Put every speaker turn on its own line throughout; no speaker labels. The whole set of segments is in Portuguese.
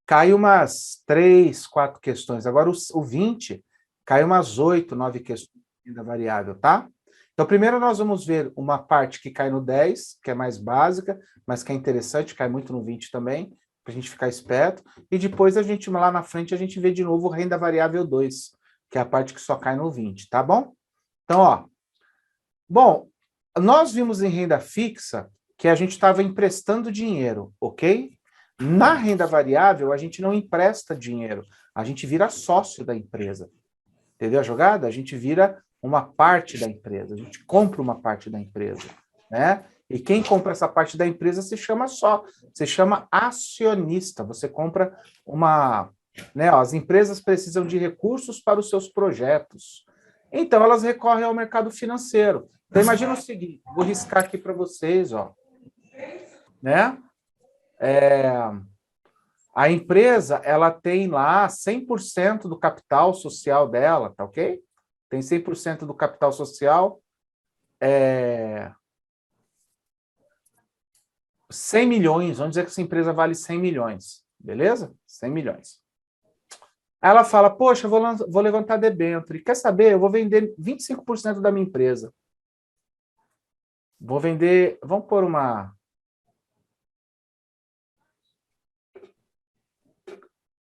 cai umas 3, 4 questões. Agora, o 20, cai umas 8, 9 questões de renda variável, tá? Então, primeiro nós vamos ver uma parte que cai no 10, que é mais básica, mas que é interessante, cai muito no 20 também, para a gente ficar esperto. E depois, a gente lá na frente, a gente vê de novo renda variável 2, que é a parte que só cai no 20, tá bom? Então, ó. Bom, nós vimos em renda fixa que a gente estava emprestando dinheiro, ok? Na renda variável, a gente não empresta dinheiro, a gente vira sócio da empresa. Entendeu a jogada? A gente vira uma parte da empresa, a gente compra uma parte da empresa, né? E quem compra essa parte da empresa se chama acionista. Você compra uma, né? Ó, as empresas precisam de recursos para os seus projetos. Então elas recorrem ao mercado financeiro. Então imagina o seguinte, vou riscar aqui para vocês, ó, né? A empresa, ela tem lá 100% do capital social dela, tá ok? Tem 100% do capital social, 100 milhões, vamos dizer que essa empresa vale 100 milhões, beleza? 100 milhões. Aí ela fala, poxa, vou levantar debênture, quer saber? Eu vou vender 25% da minha empresa. Vou vender, vamos pôr uma...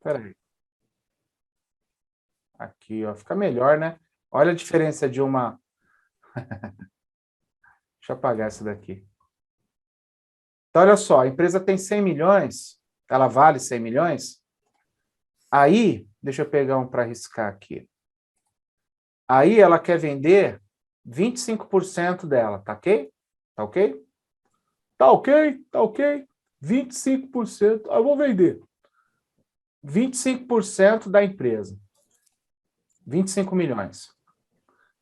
Peraí. Aqui, ó, fica melhor, né? Olha a diferença de uma... Deixa eu apagar essa daqui. Então, olha só, a empresa tem 100 milhões, ela vale 100 milhões, aí, deixa eu pegar um para arriscar aqui. Aí ela quer vender 25% dela, tá ok? Tá ok? Tá ok, tá ok. 25%, eu vou vender. 25% da empresa. 25 milhões.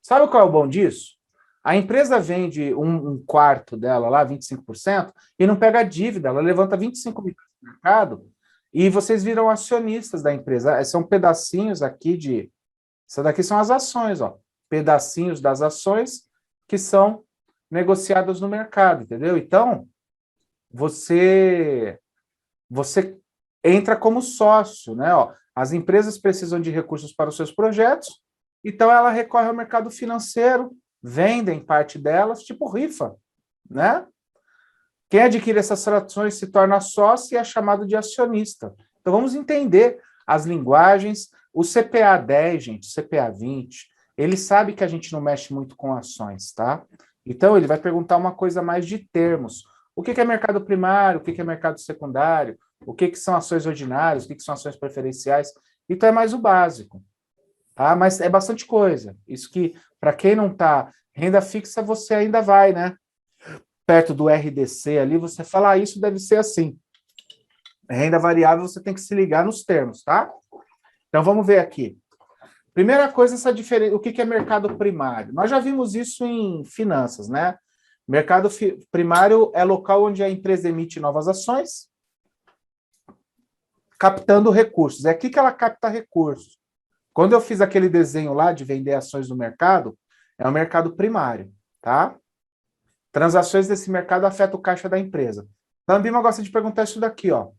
Sabe qual é o bom disso? A empresa vende um quarto dela lá, 25%, e não pega dívida, ela levanta 25 milhões no mercado e vocês viram acionistas da empresa. São pedacinhos aqui de... Isso daqui são as ações, ó. Pedacinhos das ações que são negociadas no mercado, entendeu? Então, você entra como sócio, né? Ó, as empresas precisam de recursos para os seus projetos, então ela recorre ao mercado financeiro, vendem parte delas, tipo rifa, né? Quem adquire essas ações se torna sócio e é chamado de acionista. Então vamos entender as linguagens. O CPA 10, gente, CPA 20, ele sabe que a gente não mexe muito com ações, tá? Então ele vai perguntar uma coisa mais de termos. O que é mercado primário? O que é mercado secundário? O que são ações ordinárias? O que são ações preferenciais? Então é mais o básico, tá? Mas é bastante coisa. Isso que, para quem não está, renda fixa você ainda vai, né? Perto do RDC ali, você fala, ah, isso deve ser assim. Renda variável, você tem que se ligar nos termos, tá? Então, vamos ver aqui. Primeira coisa, essa diferença, o que é mercado primário? Nós já vimos isso em finanças, né? Mercado primário é local onde a empresa emite novas ações, captando recursos. É aqui que ela capta recursos. Quando eu fiz aquele desenho lá de vender ações no mercado, é o mercado primário, tá? Transações desse mercado afetam o caixa da empresa. A Ambima gosta de perguntar isso daqui, ó.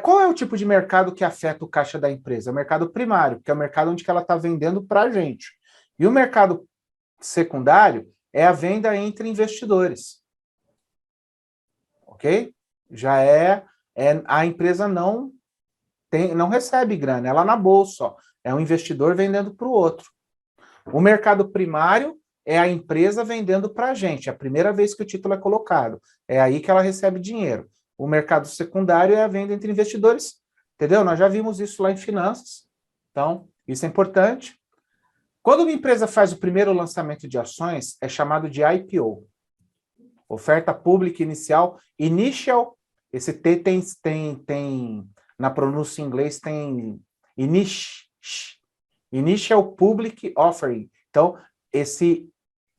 Qual é o tipo de mercado que afeta o caixa da empresa? É o mercado primário, que é o mercado onde ela está vendendo para a gente. E o mercado secundário é a venda entre investidores. Ok? Já a empresa não recebe grana, ela na bolsa, ó. É um investidor vendendo para o outro. O mercado primário é a empresa vendendo para a gente, é a primeira vez que o título é colocado. É aí que ela recebe dinheiro. O mercado secundário é a venda entre investidores, entendeu? Nós já vimos isso lá em finanças. Então, isso é importante. Quando uma empresa faz o primeiro lançamento de ações, é chamado de IPO. Oferta pública inicial, initial, esse T tem na pronúncia em inglês tem initial public offering. Então, esse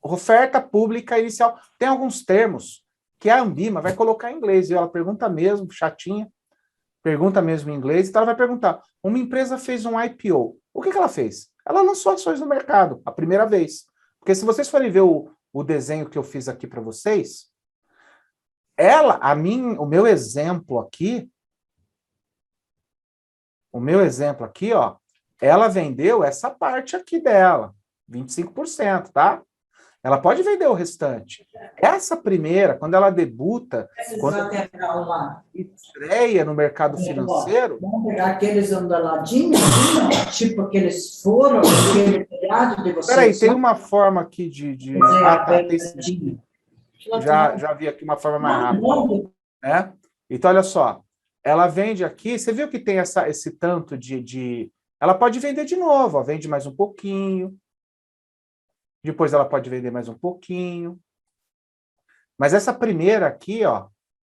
oferta pública inicial tem alguns termos que a Ambima vai colocar em inglês, e ela pergunta mesmo, chatinha, pergunta mesmo em inglês, então ela vai perguntar, uma empresa fez um IPO, o que ela fez? Ela lançou ações no mercado, a primeira vez. Porque se vocês forem ver o desenho que eu fiz aqui para vocês, o meu exemplo aqui o meu exemplo aqui, ó, ela vendeu essa parte aqui dela, 25%, tá? Ela pode vender o restante. Essa primeira, quando ela debuta, quando ela estreia no mercado financeiro...
Vamos pegar aqueles andaladinhos, tipo aqueles foram, aquele telhado de vocês.
Peraí, tem uma forma aqui de... Ah, tá, tem sim. Já vi aqui uma forma mais rápida. Né? Então, olha só. Ela vende aqui, você viu que tem esse tanto de... Ela pode vender de novo, ó, vende mais um pouquinho. Depois ela pode vender mais um pouquinho. Mas essa primeira aqui, ó,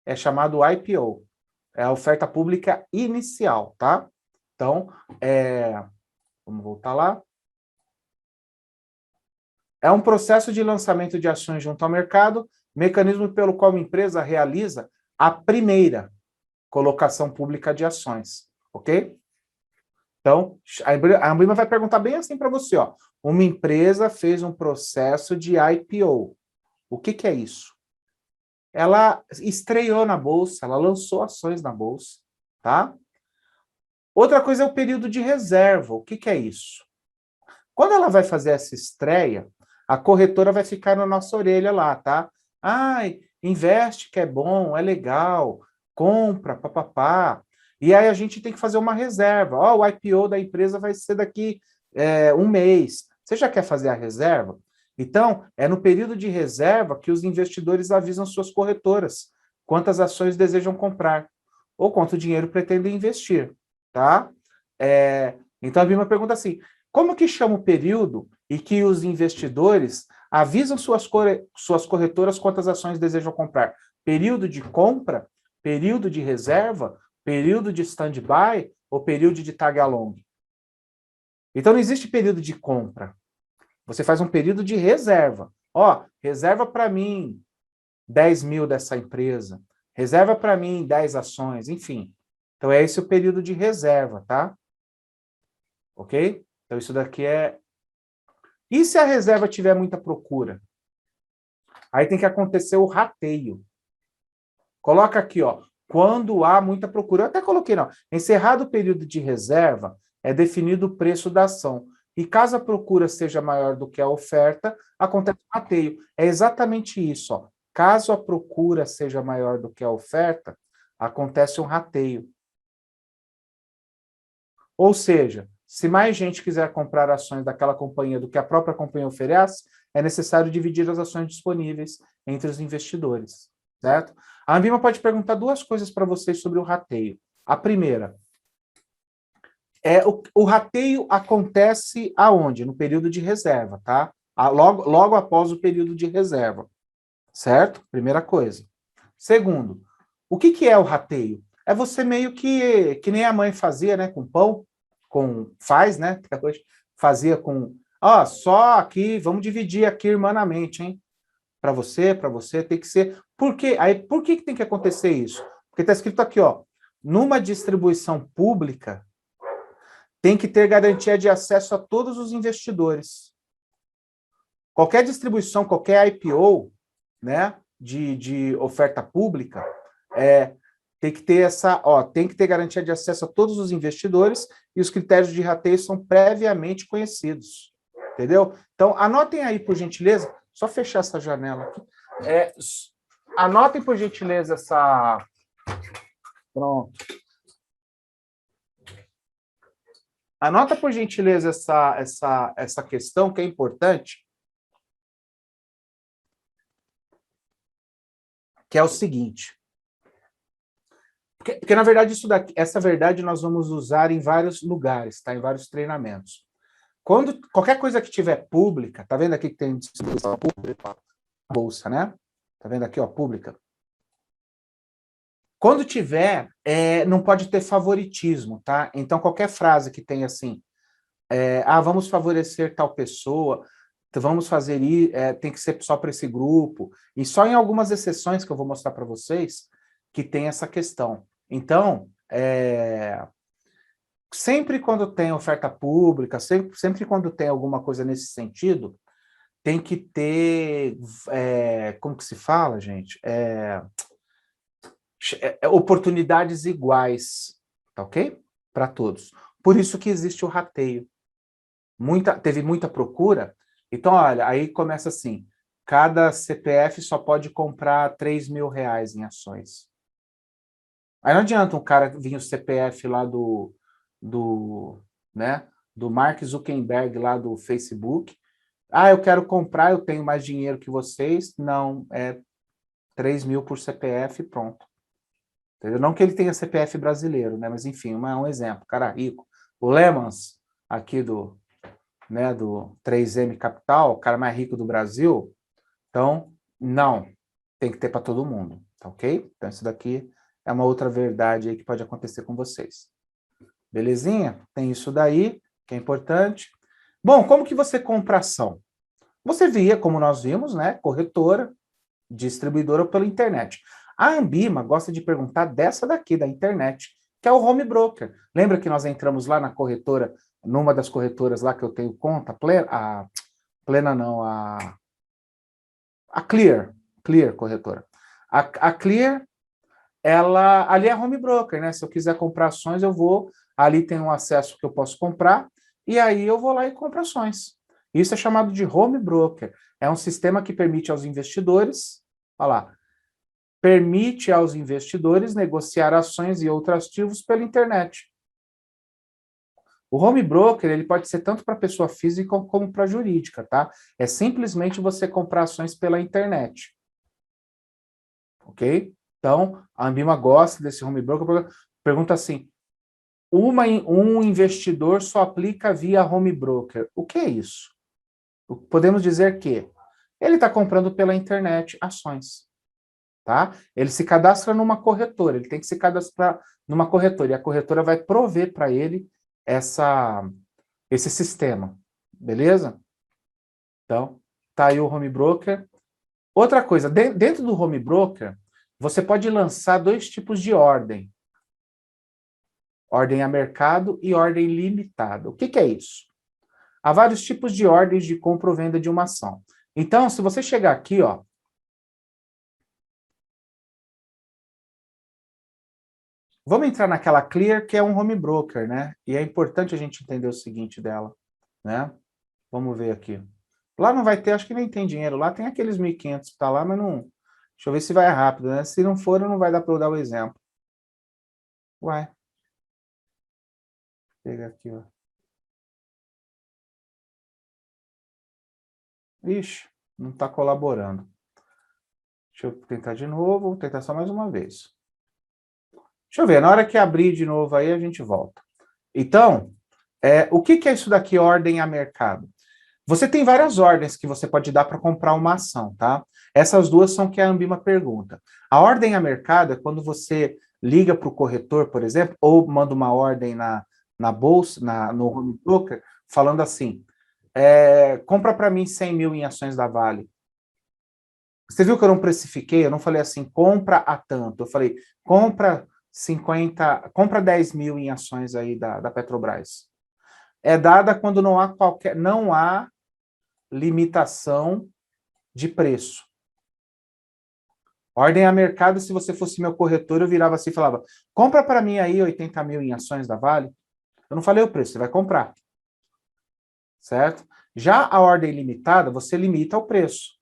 é chamado IPO. É a oferta pública inicial, tá? Então, vamos voltar lá. É um processo de lançamento de ações junto ao mercado, mecanismo pelo qual a empresa realiza a primeira colocação pública de ações, ok? Então, a Ambima vai perguntar bem assim para você, ó. Uma empresa fez um processo de IPO. O que é isso? Ela estreou na bolsa, ela lançou ações na bolsa, tá? Outra coisa é o período de reserva. O que é isso? Quando ela vai fazer essa estreia, a corretora vai ficar na nossa orelha lá, tá? Ai, investe que é bom, é legal, compra, papapá. E aí a gente tem que fazer uma reserva. Ó, o IPO da empresa vai ser daqui um mês. Você já quer fazer a reserva? Então, é no período de reserva que os investidores avisam suas corretoras quantas ações desejam comprar ou quanto dinheiro pretendem investir, tá? Então, a Bima pergunta assim, como que chama o período em que os investidores avisam suas corretoras quantas ações desejam comprar? Período de compra, período de reserva, período de stand-by ou período de tag-along? Então, não existe período de compra. Você faz um período de reserva. Ó, reserva para mim 10 mil dessa empresa. Reserva para mim 10 ações, enfim. Então, é esse o período de reserva, tá? Ok? Então, isso daqui é... E se a reserva tiver muita procura? Aí tem que acontecer o rateio. Coloca aqui, ó. Quando há muita procura. Eu até coloquei, não. Encerrado o período de reserva, é definido o preço da ação. E caso a procura seja maior do que a oferta, acontece o rateio. É exatamente isso, ó. Caso a procura seja maior do que a oferta, acontece um rateio. Ou seja, se mais gente quiser comprar ações daquela companhia do que a própria companhia oferece, é necessário dividir as ações disponíveis entre os investidores, certo? A Ambima pode perguntar duas coisas para vocês sobre o rateio. A primeira, o rateio acontece aonde? No período de reserva, tá? Logo após o período de reserva, certo? Primeira coisa. Segundo, o que é o rateio? É você meio que nem a mãe fazia, né, com pão, faz, né, até hoje, fazia com, ó, só aqui, vamos dividir aqui irmanamente, hein? Para você, tem que ser. Por quê? Aí, por que tem que acontecer isso? Porque está escrito aqui, ó, numa distribuição pública, tem que ter garantia de acesso a todos os investidores. Qualquer distribuição, qualquer IPO, né, de oferta pública, tem que ter tem que ter garantia de acesso a todos os investidores e os critérios de rateio são previamente conhecidos. Entendeu? Então, anotem aí, por gentileza, só fechar essa janela aqui. Anotem, por gentileza, essa... Pronto. Anota, por gentileza, essa questão que é importante, que é o seguinte. Porque na verdade, essa verdade nós vamos usar em vários lugares, tá? Em vários treinamentos. Qualquer coisa que tiver pública, tá vendo aqui que tem distribuição pública? Bolsa, né? Tá vendo aqui, ó, pública. Quando tiver, não pode ter favoritismo, tá? Então, qualquer frase que tenha assim, vamos favorecer tal pessoa, vamos fazer isso, tem que ser só para esse grupo, e só em algumas exceções que eu vou mostrar para vocês que tem essa questão. Então, sempre quando tem oferta pública, sempre quando tem alguma coisa nesse sentido, tem que ter, como que se fala, gente? Oportunidades iguais, tá ok? para todos. Por isso que existe o rateio. Teve muita procura, então, olha, aí começa assim, cada CPF só pode comprar R$ 3.000 em ações. Aí não adianta um cara vir o CPF lá né, do Mark Zuckerberg, lá do Facebook. Ah, eu quero comprar, eu tenho mais dinheiro que vocês. Não, é 3.000 por CPF e pronto. Entendeu? Não que ele tenha CPF brasileiro, né? Mas enfim, um exemplo, cara rico. O Lemans, aqui né, do 3M Capital, o cara mais rico do Brasil. Então, não, tem que ter para todo mundo, tá ok? Então, isso daqui é uma outra verdade aí que pode acontecer com vocês. Belezinha? Tem isso daí, que é importante. Bom, como que você compra ação? Você via, como nós vimos, né, corretora, distribuidora pela internet. A Ambima gosta de perguntar dessa daqui, da internet, que é o home broker. Lembra que nós entramos lá na corretora, numa das corretoras lá que eu tenho conta, Plena não, a Clear corretora. A Clear, ela ali é home broker, né? Se eu quiser comprar ações, eu vou, ali tem um acesso que eu posso comprar, e aí eu vou lá e compro ações. Isso é chamado de home broker. É um sistema que permite aos investidores, olha lá, permite aos investidores negociar ações e outros ativos pela internet. O home broker, ele pode ser tanto para pessoa física como para jurídica, tá? É simplesmente você comprar ações pela internet. Ok? Então, a Ambima gosta desse home broker, pergunta assim, um investidor só aplica via home broker. O que é isso? Podemos dizer que ele está comprando pela internet ações, tá? Ele se cadastra numa corretora, ele tem que se cadastrar numa corretora, e a corretora vai prover para ele esse sistema, beleza? Então, tá aí o home broker. Outra coisa, dentro do home broker, você pode lançar dois tipos de ordem. Ordem a mercado e ordem limitada. O que é isso? Há vários tipos de ordens de compra ou venda de uma ação. Então, se você chegar aqui, ó, vamos entrar naquela Clear, que é um home broker, né? E é importante a gente entender o seguinte dela, né? Vamos ver aqui. Lá não vai ter, acho que nem tem dinheiro. Lá tem aqueles 1.500 que tá lá, mas não... Deixa eu ver se vai rápido, né? Se não for, não vai dar para eu dar o exemplo. Uai. Pega aqui, ó. Ixi, não está colaborando. Deixa eu tentar de novo, vou tentar só mais uma vez. Deixa eu ver, na hora que abrir de novo aí, a gente volta. Então, o que é isso daqui, ordem a mercado? Você tem várias ordens que você pode dar para comprar uma ação, tá? Essas duas são que a Ambima pergunta. A ordem a mercado é quando você liga para o corretor, por exemplo, ou manda uma ordem na bolsa, no home broker, falando assim, compra para mim 100.000 em ações da Vale. Você viu que eu não precifiquei? Eu não falei assim, compra a tanto. Eu falei, compra 10.000 em ações aí da Petrobras. É dada quando não há limitação de preço. Ordem a mercado, se você fosse meu corretor, eu virava assim e falava, compra para mim aí 80.000 em ações da Vale. Eu não falei o preço, você vai comprar. Certo? Já a ordem limitada, você limita o preço.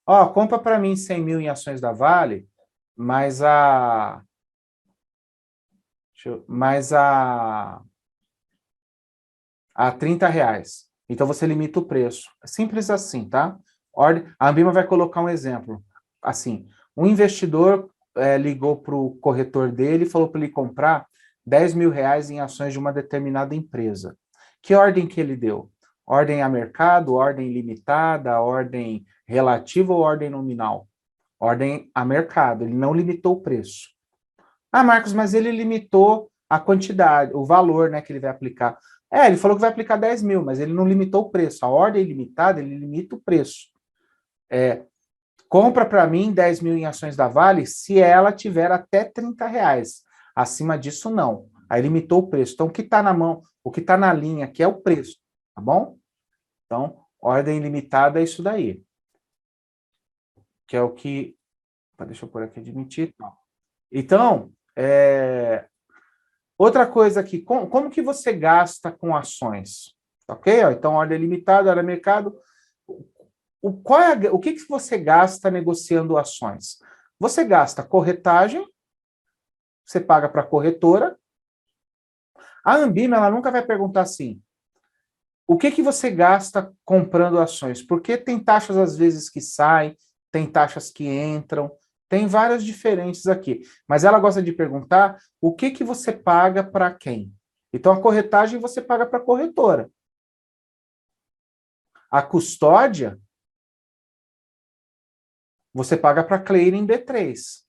Ó, compra para mim 100.000 em ações da Vale, mas a R$ 30. Então você limita o preço. Simples assim, tá? A Ambima vai colocar um exemplo. Assim, um investidor ligou para o corretor dele e falou para ele comprar R$ 10.000 em ações de uma determinada empresa. Que ordem que ele deu? Ordem a mercado, ordem limitada, ordem relativa ou ordem nominal? Ordem a mercado, ele não limitou o preço. Ah, Marcos, mas ele limitou a quantidade, o valor, né, que ele vai aplicar. Ele falou que vai aplicar 10.000, mas ele não limitou o preço. A ordem limitada, ele limita o preço. Compra para mim 10.000 em ações da Vale se ela tiver até R$ 30. Acima disso, não. Aí limitou o preço. Então, o que está na mão, o que está na linha aqui é o preço, tá bom? Então, ordem limitada é isso daí. Que é o que... Deixa eu pôr aqui admitir. Então, Outra coisa aqui, como que você gasta com ações? Ok? Ó, então, ordem limitada, hora mercado. O que você gasta negociando ações? Você gasta corretagem, você paga para a corretora. A Ambima, ela nunca vai perguntar assim, o que você gasta comprando ações? Porque tem taxas, às vezes, que saem, tem taxas que entram, tem várias diferentes aqui. Mas ela gosta de perguntar o que você paga para quem? Então, a corretagem você paga para a corretora. A custódia, você paga para a clearing B3.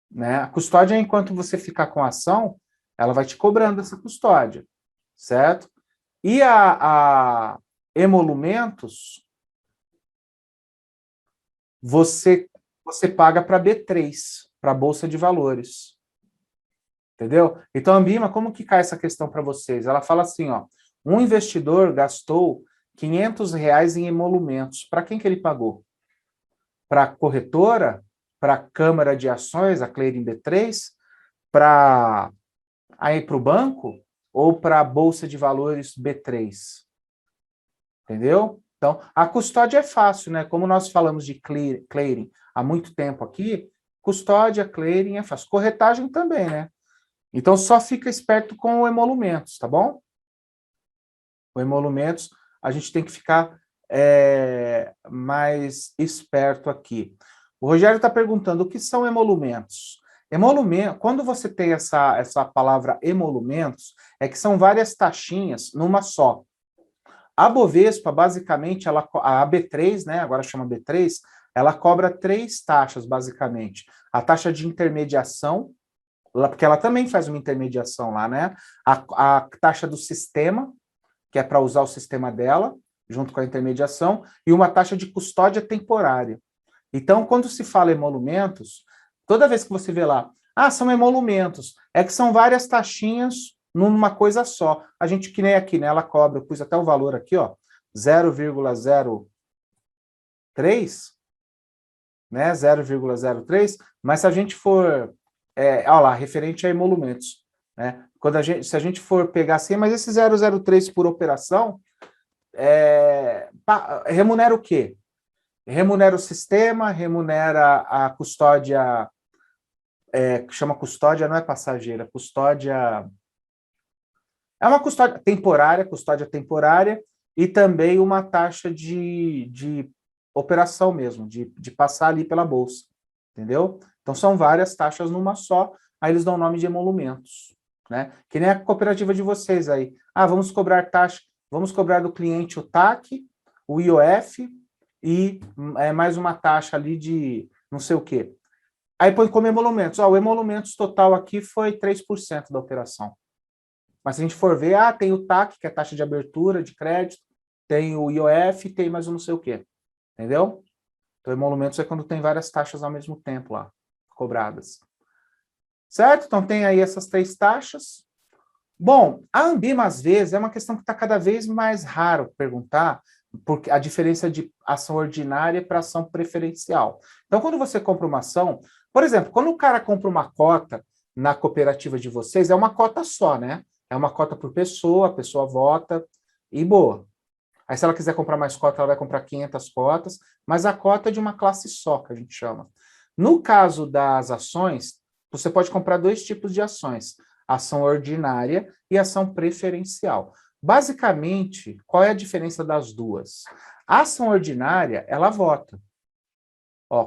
Né? A custódia, enquanto você ficar com a ação, ela vai te cobrando essa custódia, certo? E a emolumentos, você paga para B3, para a Bolsa de Valores. Entendeu? Então, a Ambima, como que cai essa questão para vocês? Ela fala assim, ó, um investidor gastou R$ 500 em emolumentos. Para quem que ele pagou? Para a corretora? Para a Câmara de Ações, a Clearing B3? Para o banco? Ou para a Bolsa de Valores B3? Entendeu? Então, a custódia é fácil, né? Como nós falamos de clearing há muito tempo aqui, custódia, clearing é fácil. Corretagem também, né? Então, só fica esperto com o emolumentos, tá bom? O emolumentos, a gente tem que ficar mais esperto aqui. O Rogério está perguntando o que são emolumentos. Emolumento, quando você tem essa palavra emolumentos, é que são várias taxinhas numa só. A Bovespa, basicamente, a B3, né, agora chama B3, ela cobra 3 taxas, basicamente. A taxa de intermediação, porque ela também faz uma intermediação lá, né? A taxa do sistema, que é para usar o sistema dela, junto com a intermediação, e uma taxa de custódia temporária. Então, quando se fala emolumentos, toda vez que você vê lá, são emolumentos, é que são várias taxinhas numa coisa só. A gente, que nem aqui, né? Ela cobra, eu pus até o valor aqui, ó, 0,03, né? 0,03, mas se a gente for, olha lá, referente a emolumentos, né? Se a gente for pegar assim, mas esse 0,03 por operação, remunera o quê? Remunera o sistema, remunera a custódia, que chama custódia, não é passageira, custódia. É uma custódia temporária, e também uma taxa de operação mesmo, de passar ali pela bolsa, entendeu? Então são várias taxas numa só, aí eles dão o nome de emolumentos, né? Que nem a cooperativa de vocês aí. Vamos cobrar taxa, vamos cobrar do cliente o TAC, o IOF e mais uma taxa ali de não sei o quê. Aí põe como emolumentos. O emolumentos total aqui foi 3% da operação. Mas se a gente for ver, tem o TAC, que é a taxa de abertura de crédito, tem o IOF, tem mais um não sei o quê. Entendeu? Então, emolumentos é quando tem várias taxas ao mesmo tempo lá, cobradas. Certo? Então, tem aí essas 3 taxas. Bom, a Ambima, às vezes, é uma questão que está cada vez mais raro perguntar, porque a diferença de ação ordinária para ação preferencial. Então, quando você compra uma ação, por exemplo, quando o cara compra uma cota na cooperativa de vocês, é uma cota só, né? É uma cota por pessoa, a pessoa vota e boa. Aí, se ela quiser comprar mais cota, ela vai comprar 500 cotas, mas a cota é de uma classe só, que a gente chama. No caso das ações, você pode comprar 2 tipos de ações, ação ordinária e ação preferencial. Basicamente, qual é a diferença das duas? A ação ordinária, ela vota.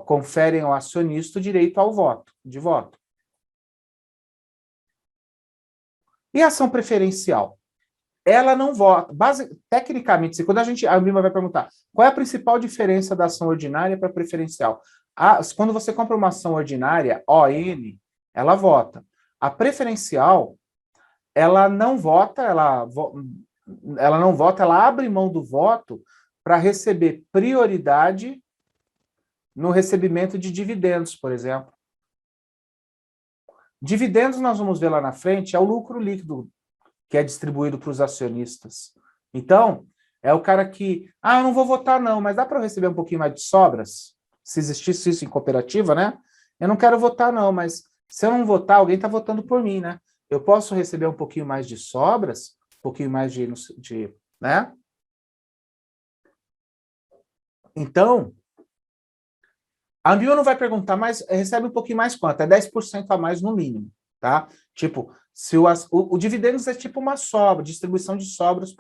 Conferem ao acionista o direito ao voto, de voto. E a ação preferencial? Ela não vota. Tecnicamente, quando a Ambima vai perguntar qual é a principal diferença da ação ordinária para preferencial? Quando você compra uma ação ordinária, ON, ela vota. A preferencial, ela não vota, ela não vota, ela abre mão do voto para receber prioridade no recebimento de dividendos, por exemplo. Dividendos, nós vamos ver lá na frente, é o lucro líquido que é distribuído para os acionistas. Então, é o cara que, eu não vou votar não, mas dá para eu receber um pouquinho mais de sobras? Se existisse isso em cooperativa, né? eu não quero votar não, mas se eu não votar, alguém está votando por mim, né? Eu posso receber um pouquinho mais de sobras, um pouquinho mais de né? Então, a Ambima não vai perguntar, mas recebe um pouquinho mais quanto? É 10% a mais no mínimo, tá? Tipo, se o dividendos é tipo uma sobra, distribuição de sobras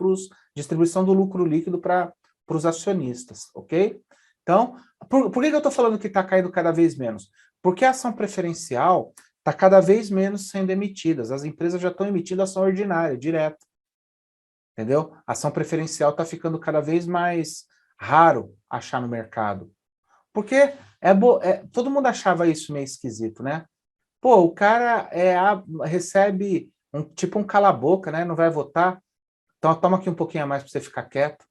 distribuição do lucro líquido para os acionistas, ok? Então, por que eu estou falando que está caindo cada vez menos? Porque a ação preferencial está cada vez menos sendo emitidas. As empresas já estão emitindo ação ordinária, direto. Entendeu? A ação preferencial está ficando cada vez mais raro achar no mercado. Porque todo mundo achava isso meio esquisito, né? Pô, o cara recebe tipo um cala-boca, né? Não vai votar. Então toma aqui um pouquinho a mais para você ficar quieto.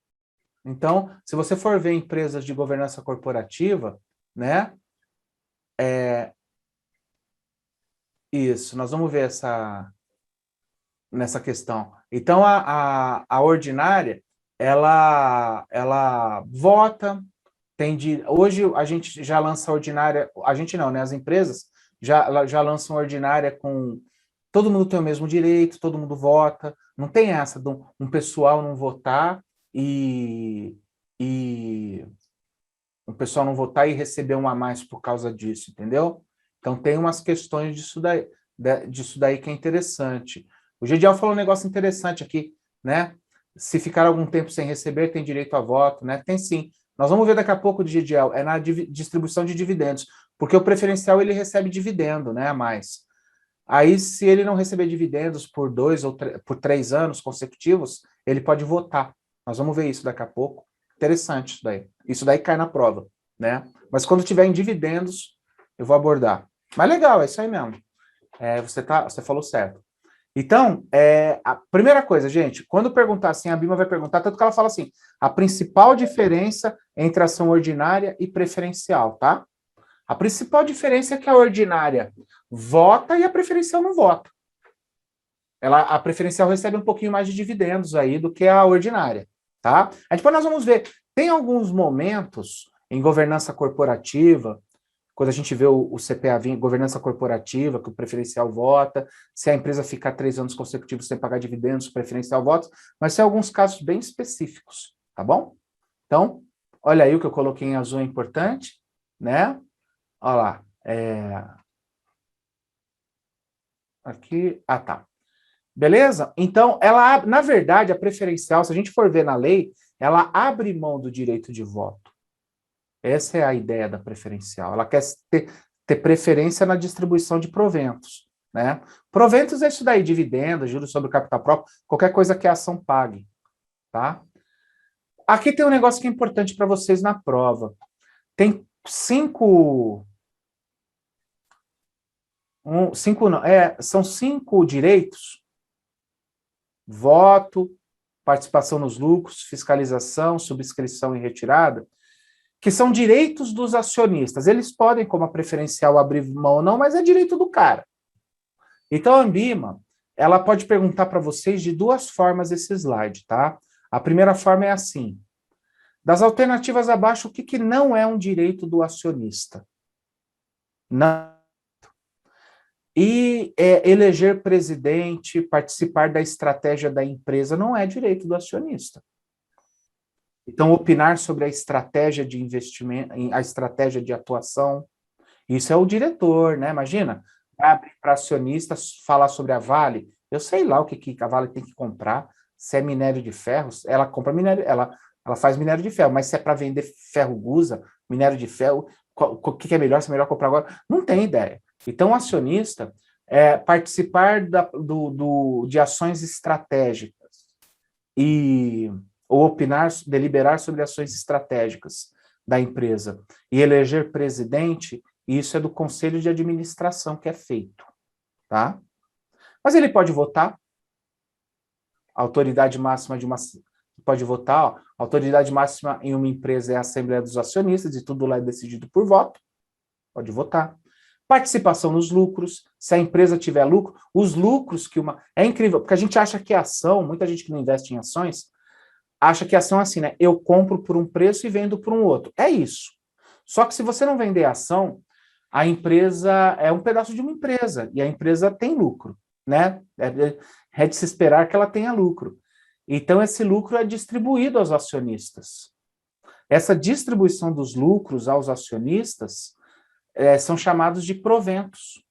Então, se você for ver empresas de governança corporativa, né? Isso, nós vamos ver nessa questão. Então, a ordinária, ela vota, hoje a gente já lança ordinária, a gente não, né? As empresas já lançam ordinária com todo mundo tem o mesmo direito, todo mundo vota, não tem essa de um pessoal não votar e um pessoal não votar e receber um a mais por causa disso, entendeu? Então tem umas questões disso daí que é interessante. O Gediel falou um negócio interessante aqui, né? Se ficar algum tempo sem receber, tem direito a voto, né? Tem sim. Nós vamos ver daqui a pouco de Gediel, é na distribuição de dividendos, porque o preferencial ele recebe dividendo, né, a mais. Aí, se ele não receber dividendos por 2 ou por 3 anos consecutivos, ele pode votar. Nós vamos ver isso daqui a pouco. Interessante isso daí. Isso daí cai na prova, né? Mas quando tiver em dividendos, eu vou abordar. Mas legal, é isso aí mesmo. Você falou certo. Então, a primeira coisa, gente, quando perguntar assim, a Bima vai perguntar, tanto que ela fala assim, a principal diferença entre ação ordinária e preferencial, tá? A principal diferença é que a ordinária vota e a preferencial não vota. A preferencial recebe um pouquinho mais de dividendos aí do que a ordinária, tá? Aí depois nós vamos ver, tem alguns momentos em governança corporativa, quando a gente vê o CPA 20, governança corporativa, que o preferencial vota, se a empresa ficar 3 anos consecutivos sem pagar dividendos, o preferencial vota, mas são alguns casos bem específicos, tá bom? Então, olha aí o que eu coloquei em azul é importante, né? Olha lá, aqui, tá. Beleza? Então, na verdade, a preferencial, se a gente for ver na lei, ela abre mão do direito de voto. Essa é a ideia da preferencial. Ela quer ter preferência na distribuição de proventos, né? Proventos é isso daí, dividendos, juros sobre o capital próprio, qualquer coisa que a ação pague, tá? Aqui tem um negócio que é importante para vocês na prova. Tem 5 não, são 5 direitos: voto, participação nos lucros, fiscalização, subscrição e retirada, que são direitos dos acionistas. Eles podem, como a preferencial, abrir mão ou não, mas é direito do cara. Então, a Ambima, ela pode perguntar para vocês de 2 formas esse slide, tá? A primeira forma é assim: das alternativas abaixo, o que não é um direito do acionista? Não. E eleger presidente, participar da estratégia da empresa, não é direito do acionista. Então, opinar sobre a estratégia de investimento, a estratégia de atuação, isso é o diretor, né? Imagina, abre para acionistas falar sobre a Vale. Eu sei lá o que a Vale tem que comprar, se é minério de ferro, ela compra minério, ela faz minério de ferro, mas se é para vender ferro gusa, minério de ferro, o que é melhor, se é melhor comprar agora? Não tem ideia. Então, o acionista participar de ações estratégicas ou deliberar sobre ações estratégicas da empresa e eleger presidente, isso é do conselho de administração que é feito, tá? Mas ele pode votar, a autoridade máxima pode votar, ó, a autoridade máxima em uma empresa é a Assembleia dos Acionistas, e tudo lá é decidido por voto, pode votar. Participação nos lucros, se a empresa tiver lucro, os lucros que é incrível, porque a gente acha que a ação, muita gente que não investe em ações, acha que a ação é assim, né? Eu compro por um preço e vendo por um outro. É isso. Só que se você não vender a ação, a empresa é um pedaço de uma empresa, e a empresa tem lucro, né? É de se esperar que ela tenha lucro. Então, esse lucro é distribuído aos acionistas. Essa distribuição dos lucros aos acionistas são chamados de proventos.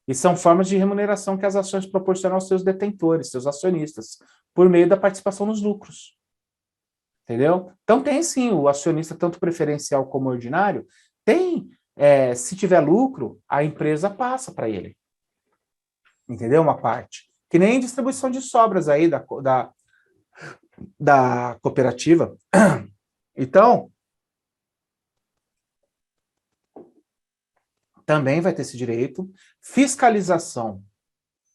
E são formas de remuneração que as ações proporcionam aos seus detentores, seus acionistas, por meio da participação nos lucros. Entendeu? Então tem sim, o acionista, tanto preferencial como ordinário, tem, se tiver lucro, a empresa passa para ele. Entendeu? Uma parte. Que nem distribuição de sobras aí da cooperativa. Então, também vai ter esse direito. Fiscalização.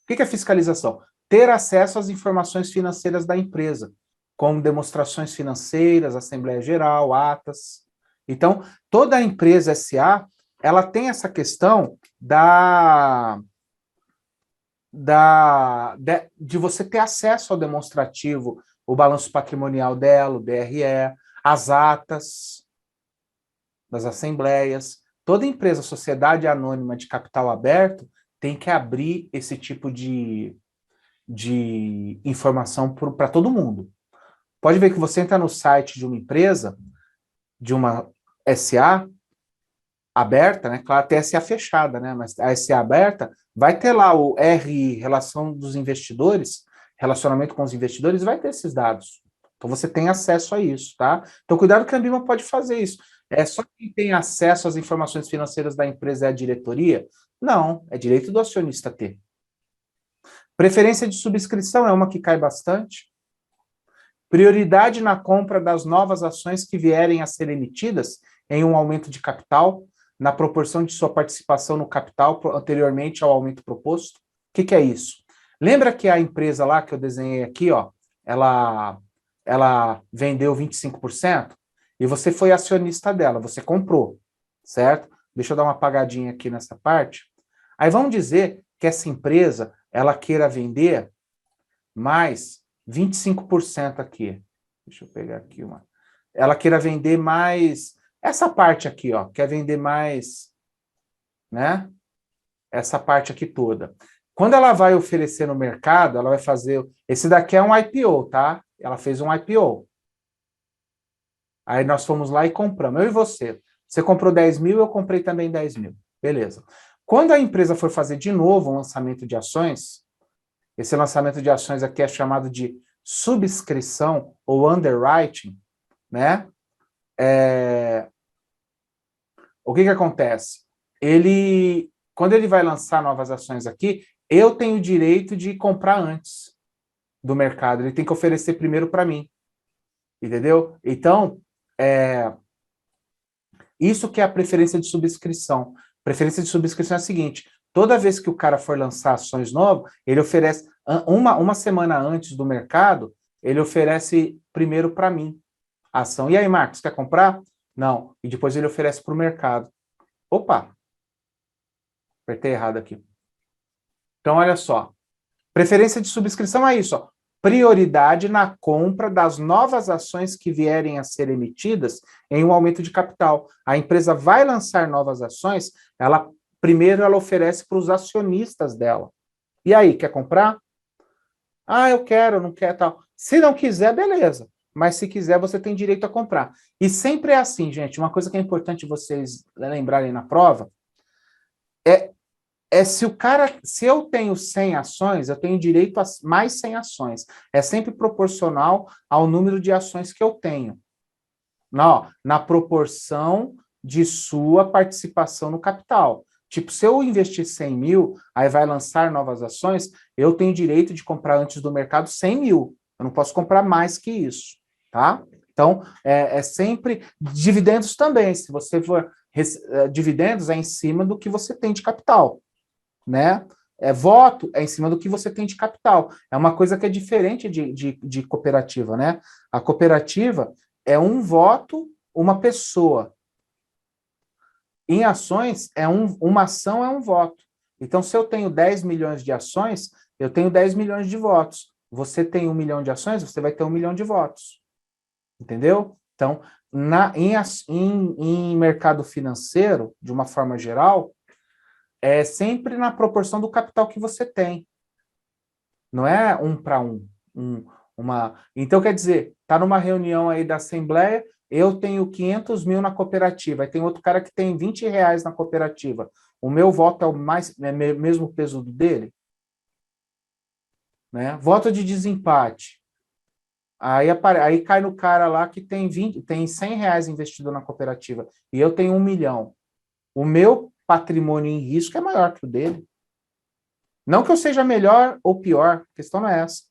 O que é fiscalização? Ter acesso às informações financeiras da empresa, como demonstrações financeiras, Assembleia Geral, atas. Então, toda a empresa SA, ela tem essa questão de você ter acesso ao demonstrativo, o balanço patrimonial dela, o DRE, as atas das assembleias. Toda empresa, sociedade anônima de capital aberto, tem que abrir esse tipo de informação para todo mundo. Pode ver que você entra no site de uma empresa, de uma SA aberta, né? Claro, tem SA fechada, né? Mas a SA aberta vai ter lá o RI, Relação dos Investidores, relacionamento com os investidores, vai ter esses dados. Então você tem acesso a isso, tá? Então cuidado que a Ambima pode fazer isso. É só quem tem acesso às informações financeiras da empresa é a diretoria? Não, é direito do acionista ter. Preferência de subscrição é uma que cai bastante. Prioridade na compra das novas ações que vierem a ser emitidas em um aumento de capital, na proporção de sua participação no capital anteriormente ao aumento proposto. O que é isso? Lembra que a empresa lá que eu desenhei aqui, ó, ela vendeu 25% e você foi acionista dela, você comprou, certo? Deixa eu dar uma apagadinha aqui nessa parte. Aí vamos dizer que essa empresa, ela queira vender mais 25% aqui. Deixa eu pegar aqui uma. Ela queira vender mais essa parte aqui, ó, quer vender mais, né? Essa parte aqui toda. Quando ela vai oferecer no mercado, ela vai fazer, esse daqui é um IPO, tá? Ela fez um IPO. Aí nós fomos lá e compramos, eu e você. Você comprou 10 mil, eu comprei também 10 mil. Beleza. Quando a empresa for fazer de novo um lançamento de ações, esse lançamento de ações aqui é chamado de subscrição ou underwriting, né? O que acontece? Quando ele vai lançar novas ações aqui, eu tenho o direito de comprar antes do mercado. Ele tem que oferecer primeiro para mim. Entendeu? Então, isso que é a preferência de subscrição. Preferência de subscrição é a seguinte: toda vez que o cara for lançar ações novas, ele oferece, uma semana antes do mercado, ele oferece primeiro para mim a ação. E aí, Marcos, quer comprar? Não. E depois ele oferece para o mercado. Opa! Apertei errado aqui. Então, olha só. Preferência de subscrição é isso, ó. Prioridade na compra das novas ações que vierem a ser emitidas em um aumento de capital. A empresa vai lançar novas ações, primeiro ela oferece para os acionistas dela. E aí, quer comprar? Ah, eu quero, não quero, tal. Se não quiser, beleza. Mas se quiser, você tem direito a comprar. E sempre é assim, gente, uma coisa que é importante vocês lembrarem na prova se eu tenho 100 ações, eu tenho direito a mais 100 ações. É sempre proporcional ao número de ações que eu tenho. Na proporção de sua participação no capital. Tipo, se eu investir 100 mil, aí vai lançar novas ações, eu tenho direito de comprar antes do mercado 100 mil. Eu não posso comprar mais que isso, tá? Então, é sempre... Dividendos também. Se você for... dividendos é em cima do que você tem de capital. Né? Voto é em cima do que você tem de capital. É uma coisa que é diferente de cooperativa, né? A cooperativa é um voto, uma pessoa. Em ações, uma ação é um voto. Então, se eu tenho 10 milhões de ações, eu tenho 10 milhões de votos. Você tem 1 milhão de ações, você vai ter 1 milhão de votos. Entendeu? Então, em mercado financeiro, de uma forma geral, é sempre na proporção do capital que você tem. Não é um para um. Então, quer dizer, está numa reunião aí da Assembleia, eu tenho 500 mil na cooperativa, aí tem outro cara que tem 20 reais na cooperativa. O meu voto é o mesmo peso do dele? Né? Voto de desempate. Aí cai no cara lá que tem 100 reais investido na cooperativa e eu tenho 1 milhão. O meu patrimônio em risco é maior que o dele. Não que eu seja melhor ou pior, a questão não é essa.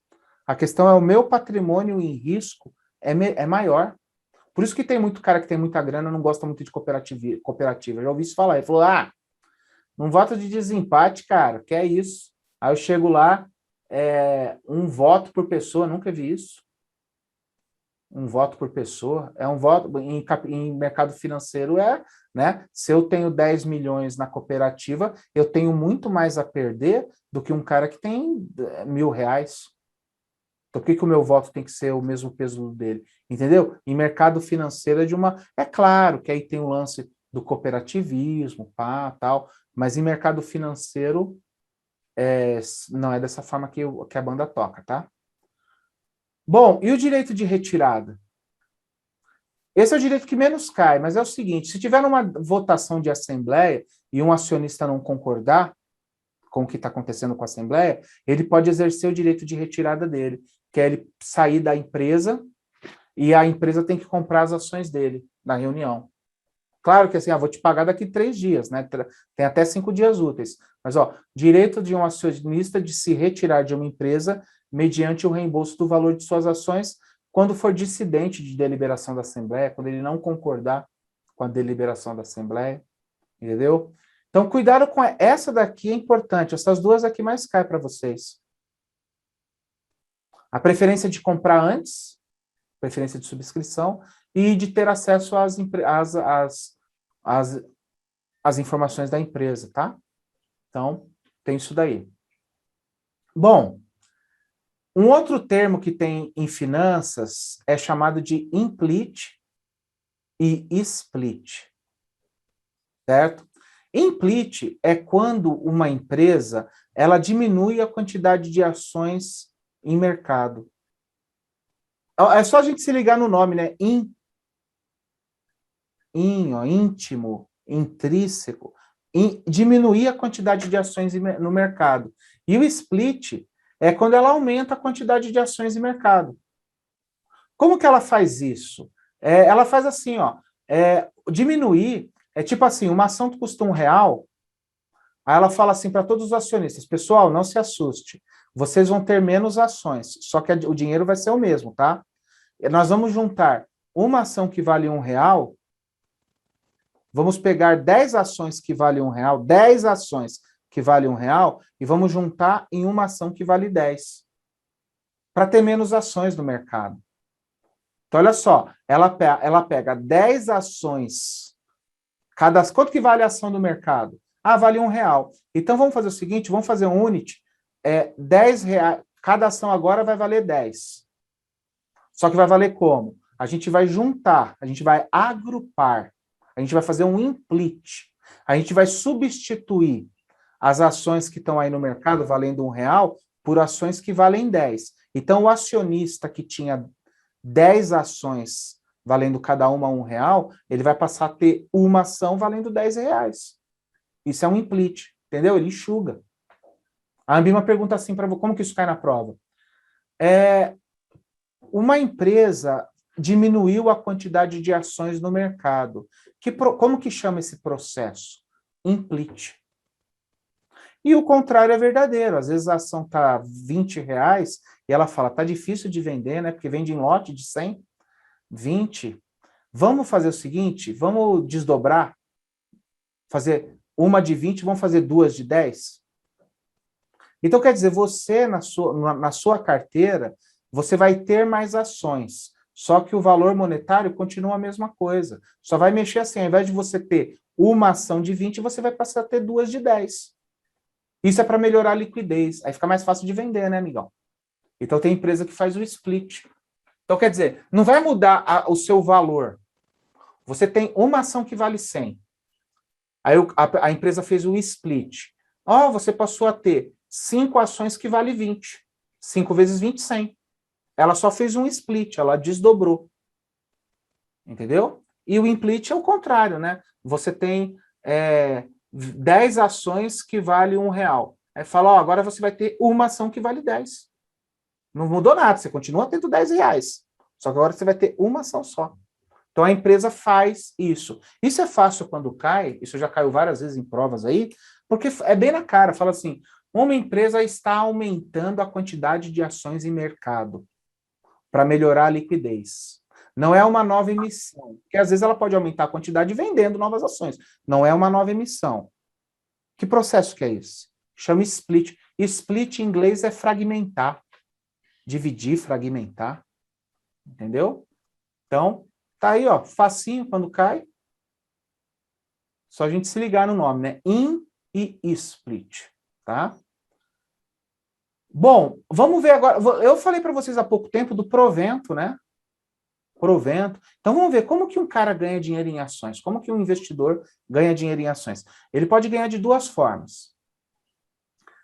A questão é o meu patrimônio em risco é maior. Por isso que tem muito cara que tem muita grana não gosta muito de cooperativa. Eu já ouvi isso falar. Ele falou, não voto de desempate, cara, que é isso. Aí eu chego lá, um voto por pessoa, nunca vi isso. Um voto por pessoa, é um voto em mercado financeiro, né? Se eu tenho 10 milhões na cooperativa, eu tenho muito mais a perder do que um cara que tem 1.000 reais. Então, por que o meu voto tem que ser o mesmo peso dele? Entendeu? Em mercado financeiro é claro que aí tem o lance do cooperativismo, tal, mas em mercado financeiro não é dessa forma que a banda toca, tá? Bom, e o direito de retirada? Esse é o direito que menos cai, mas é o seguinte, se tiver uma votação de assembleia e um acionista não concordar com o que está acontecendo com a assembleia, ele pode exercer o direito de retirada dele, que é ele sair da empresa e a empresa tem que comprar as ações dele na reunião. Claro que assim, vou te pagar daqui 3 dias, né? Tem até 5 dias úteis. Mas, direito de um acionista de se retirar de uma empresa mediante o reembolso do valor de suas ações quando for dissidente de deliberação da Assembleia, quando ele não concordar com a deliberação da Assembleia, entendeu? Então, cuidado com essa daqui é importante, essas duas aqui mais caem para vocês. A preferência de comprar antes, preferência de subscrição, e de ter acesso às informações da empresa, tá? Então, tem isso daí. Bom, um outro termo que tem em finanças é chamado de implit e split, certo? Implit é quando uma empresa ela diminui a quantidade de ações em mercado. É só a gente se ligar no nome, né? Íntimo, intrínseco, diminuir a quantidade de ações no mercado. E o split é quando ela aumenta a quantidade de ações em mercado. Como que ela faz isso? Ela faz assim, diminuir, é tipo assim, uma ação que custa R$1, aí ela fala assim para todos os acionistas, pessoal, não se assuste, vocês vão ter menos ações, só que o dinheiro vai ser o mesmo, tá? Nós vamos juntar uma ação que vale R$1, vamos pegar 10 ações que valem R$1, 10 ações que valem R$1, e vamos juntar em uma ação que vale 10. Para ter menos ações no mercado. Então, olha só, ela pega 10 ações. Quanto que vale a ação do mercado? Vale R$1. Então, vamos fazer o seguinte, vamos fazer um unit, 10 reais, cada ação agora vai valer 10. Só que vai valer como? A gente vai juntar, a gente vai agrupar, a gente vai fazer um implit, a gente vai substituir as ações que estão aí no mercado valendo R$1 por ações que valem 10. Então, o acionista que tinha 10 ações valendo cada uma R$1, ele vai passar a ter uma ação valendo R$10. Isso é um implit, entendeu? Ele enxuga. A Ambima pergunta assim para você, como que isso cai na prova? Uma empresa diminuiu a quantidade de ações no mercado. Como que chama esse processo? Implit. E o contrário é verdadeiro. Às vezes a ação está R$20 e ela fala, tá difícil de vender, né? Porque vende em lote de 100, 20. Vamos fazer o seguinte, vamos desdobrar, fazer uma de 20, vamos fazer 2 de 10? Então, quer dizer, você, na sua carteira, você vai ter mais ações, só que o valor monetário continua a mesma coisa. Só vai mexer assim, ao invés de você ter uma ação de 20, você vai passar a ter 2 de 10. Isso é para melhorar a liquidez. Aí fica mais fácil de vender, né, amigão? Então, tem empresa que faz o split. Então, quer dizer, não vai mudar o seu valor, Você tem uma ação que vale 100. Aí a empresa fez o split. Você passou a ter 5 ações que valem 20. 5 vezes 20, 100. Ela só fez um split, ela desdobrou. Entendeu? E o split é o contrário, né? Você tem 10 ações que valem R$1. Aí fala, agora você vai ter uma ação que vale 10. Não mudou nada, você continua tendo R$10. Só que agora você vai ter uma ação só. Então a empresa faz isso. Isso é fácil quando cai, isso já caiu várias vezes em provas aí, porque é bem na cara, fala assim, uma empresa está aumentando a quantidade de ações em mercado para melhorar a liquidez. Não é uma nova emissão, porque às vezes ela pode aumentar a quantidade vendendo novas ações. Não é uma nova emissão. Que processo que é esse? Chama split. Split em inglês é fragmentar. Dividir, fragmentar. Entendeu? Então, tá aí, facinho quando cai. Só a gente se ligar no nome, né? In e split, tá? Bom, vamos ver agora. Eu falei para vocês há pouco tempo do provento, né? Provento. Então vamos ver como que um cara ganha dinheiro em ações. Como que um investidor ganha dinheiro em ações? Ele pode ganhar de duas formas.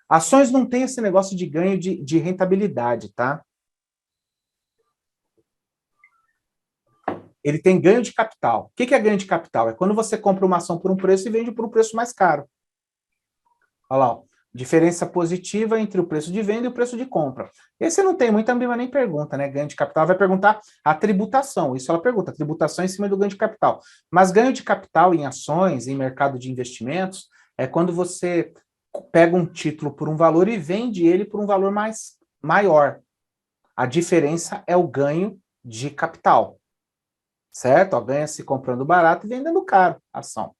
Ações não tem esse negócio de ganho de rentabilidade, tá? Ele tem ganho de capital. O que é ganho de capital? É quando você compra uma ação por um preço e vende por um preço mais caro. Olha lá, ó. Diferença positiva entre o preço de venda e o preço de compra. Esse não tem muita ambígua nem pergunta, né? Ganho de capital vai perguntar a tributação. Isso ela pergunta, tributação em cima do ganho de capital. Mas ganho de capital em ações, em mercado de investimentos, é quando você pega um título por um valor e vende ele por um valor maior. A diferença é o ganho de capital. Certo? Ganha-se comprando barato e vendendo caro a ação.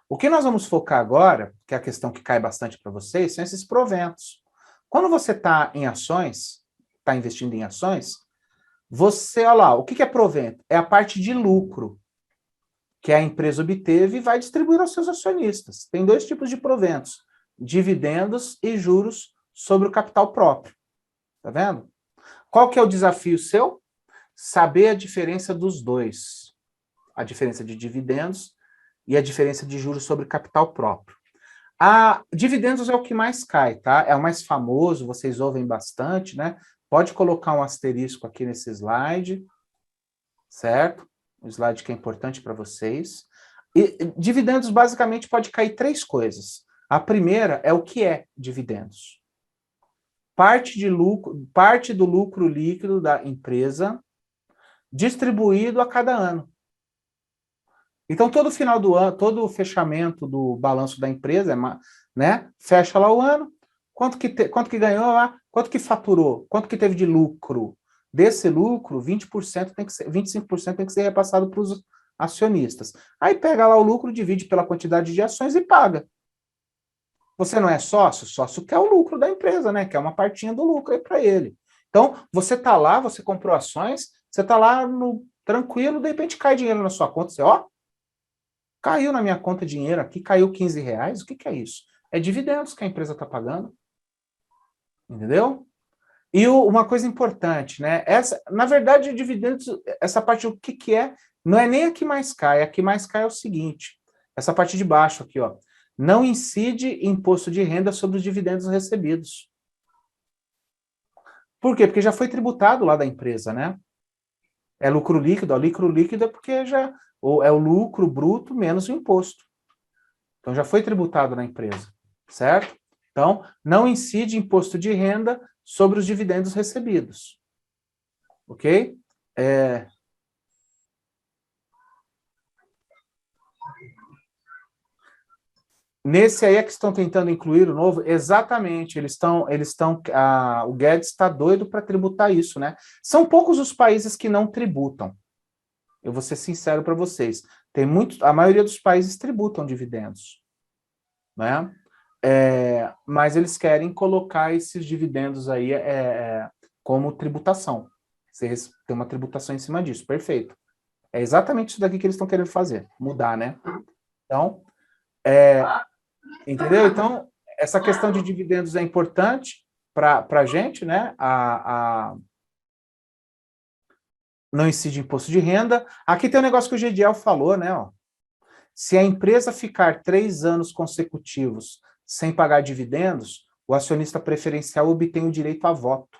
O que nós vamos focar agora, que é a questão que cai bastante para vocês, são esses proventos. Quando você está em ações, está investindo em ações, você, olha lá, o que é provento? É a parte de lucro que a empresa obteve e vai distribuir aos seus acionistas. Tem dois tipos de proventos, dividendos e juros sobre o capital próprio. Tá vendo? Qual que é o desafio seu? Saber a diferença dos dois. A diferença de dividendos e a diferença de juros sobre capital próprio. Dividendos é o que mais cai, tá? É o mais famoso, vocês ouvem bastante, né? Pode colocar um asterisco aqui nesse slide, certo? Um slide que é importante para vocês. E dividendos basicamente pode cair 3 coisas. A primeira é o que é dividendos. Parte do lucro líquido da empresa distribuído a cada ano. Então, todo final do ano, todo o fechamento do balanço da empresa, né, fecha lá o ano, quanto que ganhou lá, quanto que faturou, quanto que teve de lucro. Desse lucro, 20% tem que ser, 25% tem que ser repassado para os acionistas. Aí pega lá o lucro, divide pela quantidade de ações e paga. Você não é sócio? Sócio quer o lucro da empresa, né? Quer uma partinha do lucro aí para ele. Então, você está lá, você comprou ações, você está lá tranquilo, de repente cai dinheiro na sua conta, você, caiu na minha conta dinheiro aqui, caiu R$15. O que é isso? É dividendos que a empresa está pagando. Entendeu? E uma coisa importante, né? Na verdade, dividendos, essa parte, o que é? Não é nem a que mais cai. A que mais cai é o seguinte: essa parte de baixo aqui, ó. Não incide imposto de renda sobre os dividendos recebidos. Por quê? Porque já foi tributado lá da empresa, né? É lucro líquido. Lucro líquido é porque é o lucro bruto menos o imposto. Então, já foi tributado na empresa, certo? Então, não incide imposto de renda sobre os dividendos recebidos. Ok? Nesse aí é que estão tentando incluir o novo, exatamente, o Guedes está doido para tributar isso, né? São poucos os países que não tributam. Eu vou ser sincero para vocês. A maioria dos países tributam dividendos, né? Mas eles querem colocar esses dividendos aí como tributação. Vocês têm uma tributação em cima disso, perfeito. É exatamente isso daqui que eles estão querendo fazer, mudar, né? Então, entendeu? Então, essa questão de dividendos é importante para a gente, né? não incide imposto de renda. Aqui tem um negócio que o Gediel falou, né? Ó. Se a empresa ficar 3 anos consecutivos sem pagar dividendos, o acionista preferencial obtém o direito a voto.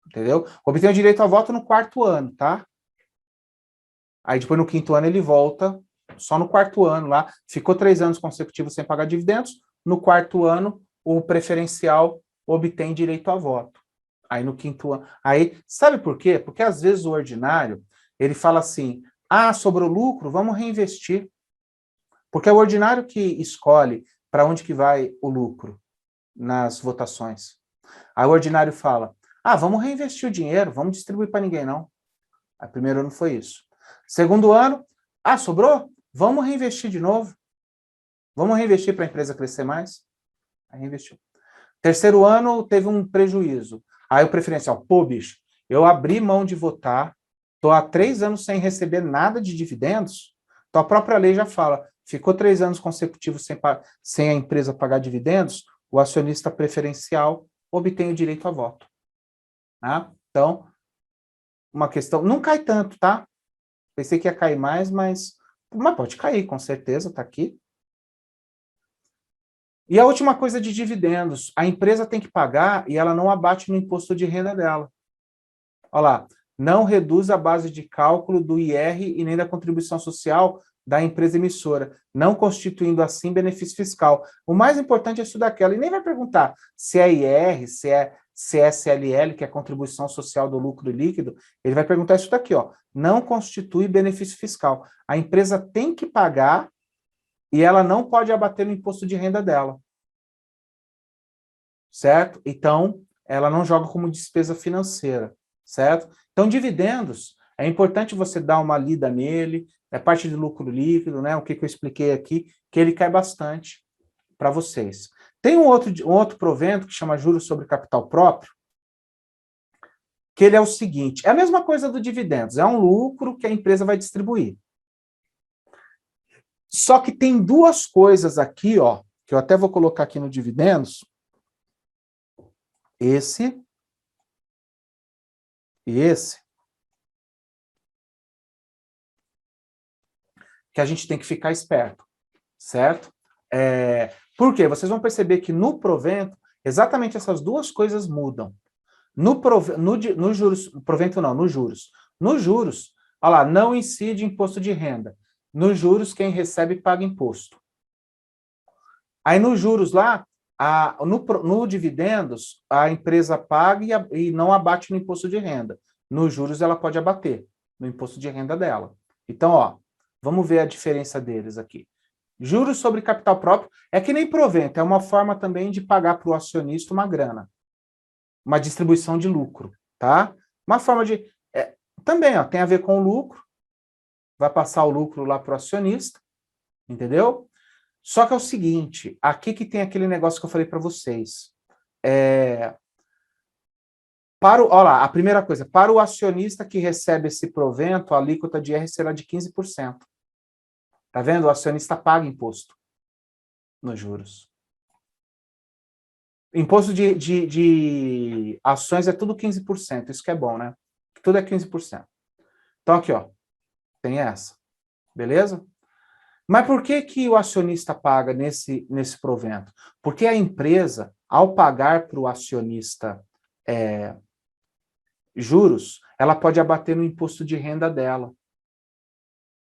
Entendeu? Obtém o direito a voto no 4º ano, tá? Aí depois no 5º ano ele volta, só no 4º ano lá, ficou 3 anos consecutivos sem pagar dividendos, no 4º ano o preferencial obtém direito a voto. Aí no 5º ano, aí, sabe por quê? Porque às vezes o ordinário, ele fala assim, ah, sobrou lucro, vamos reinvestir. Porque é o ordinário que escolhe para onde que vai o lucro nas votações. Aí o ordinário fala, ah, vamos reinvestir o dinheiro, vamos distribuir para ninguém não. Aí primeiro ano foi isso. Segundo ano, ah, sobrou? Vamos reinvestir de novo. Vamos reinvestir para a empresa crescer mais? Aí reinvestiu. Terceiro ano, teve um prejuízo. Aí o preferencial, pô, bicho, eu abri mão de votar, estou há 3 anos sem receber nada de dividendos, então a própria lei já fala, ficou 3 anos consecutivos sem a empresa pagar dividendos, o acionista preferencial obtém o direito a voto. Tá? Então, uma questão, não cai tanto, tá? Pensei que ia cair mais, mas pode cair, com certeza, está aqui. E a última coisa de dividendos, a empresa tem que pagar e ela não abate no imposto de renda dela. Olha lá, não reduz a base de cálculo do IR e nem da contribuição social da empresa emissora, não constituindo assim benefício fiscal. O mais importante é estudar aquela, e nem vai perguntar se é IR, se é CSLL, que é a contribuição social do lucro líquido, ele vai perguntar isso daqui, ó, não constitui benefício fiscal. A empresa tem que pagar e ela não pode abater no imposto de renda dela. Certo? Então, ela não joga como despesa financeira, certo? Então, dividendos, é importante você dar uma lida nele, é parte de lucro líquido, né? O que eu expliquei aqui, que ele cai bastante para vocês. Tem um outro provento que chama juros sobre capital próprio, que ele é o seguinte, é a mesma coisa do dividendos, é um lucro que a empresa vai distribuir. Só que tem 2 coisas aqui, ó, que eu até vou colocar aqui no dividendos, esse e esse, que a gente tem que ficar esperto, certo? Por quê? Vocês vão perceber que no provento, exatamente essas 2 coisas mudam. No juros, provento não, nos juros. Nos juros, olha lá, não incide imposto de renda. Nos juros, quem recebe paga imposto. Aí nos juros lá, no dividendos, a empresa paga e não abate no imposto de renda. Nos juros, ela pode abater no imposto de renda dela. Então, ó, vamos ver a diferença deles aqui. Juros sobre capital próprio é que nem provento, é uma forma também de pagar para o acionista uma grana. Uma distribuição de lucro, tá? Uma forma de... também, ó, tem a ver com o lucro, vai passar o lucro lá para o acionista, entendeu? Só que é o seguinte, aqui que tem aquele negócio que eu falei para vocês. Olha lá, a primeira coisa, para o acionista que recebe esse provento, a alíquota de IR será de 15%. Tá vendo? O acionista paga imposto nos juros. Imposto de ações é tudo 15%, isso que é bom, né? Tudo é 15%. Então aqui, ó, tem essa, beleza? Mas por que o acionista paga nesse provento? Porque a empresa, ao pagar para o acionista juros, ela pode abater no imposto de renda dela.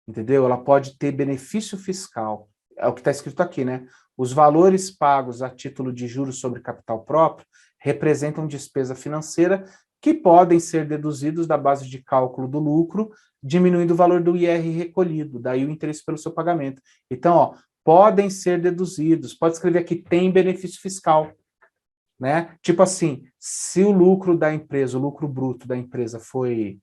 Entendeu? Ela pode ter benefício fiscal. É o que está escrito aqui, né? Os valores pagos a título de juros sobre capital próprio representam despesa financeira que podem ser deduzidos da base de cálculo do lucro, diminuindo o valor do IR recolhido, daí o interesse pelo seu pagamento. Então, ó, podem ser deduzidos, pode escrever aqui, tem benefício fiscal, né? Tipo assim, se o lucro da empresa, o lucro bruto da empresa foi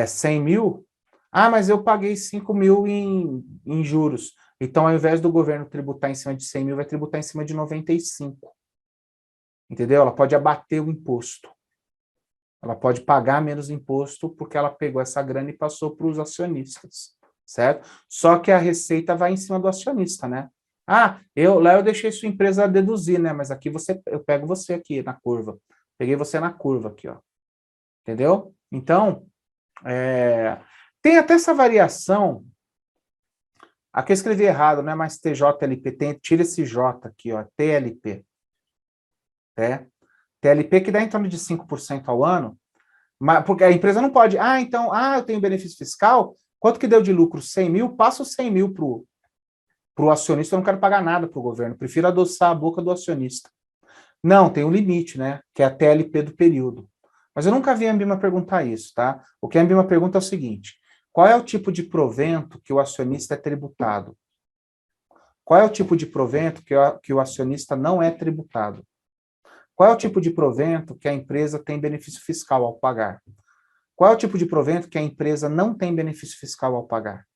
100 mil, mas eu paguei 5 mil em juros. Então, ao invés do governo tributar em cima de 100 mil, vai tributar em cima de 95. Entendeu? Ela pode abater o imposto. Ela pode pagar menos imposto porque ela pegou essa grana e passou para os acionistas, certo? Só que a receita vai em cima do acionista, né? Lá eu deixei sua empresa deduzir, né? Mas aqui eu pego você aqui na curva. Peguei você na curva aqui, ó. Entendeu? Então, tem até essa variação. Aqui eu escrevi errado, não é mais TJLP, tira esse J aqui, ó, TLP. Né? TLP que dá em torno de 5% ao ano, mas, porque a empresa não pode, então, eu tenho benefício fiscal, quanto que deu de lucro? 100 mil, passa os 100 mil para o acionista, eu não quero pagar nada para o governo, prefiro adoçar a boca do acionista. Não, tem um limite, né, que é a TLP do período. Mas eu nunca vi a Ambima perguntar isso, tá? O que a Ambima pergunta é o seguinte, qual é o tipo de provento que o acionista é tributado? Qual é o tipo de provento que o acionista não é tributado? Qual é o tipo de provento que a empresa tem benefício fiscal ao pagar? Qual é o tipo de provento que a empresa não tem benefício fiscal ao pagar?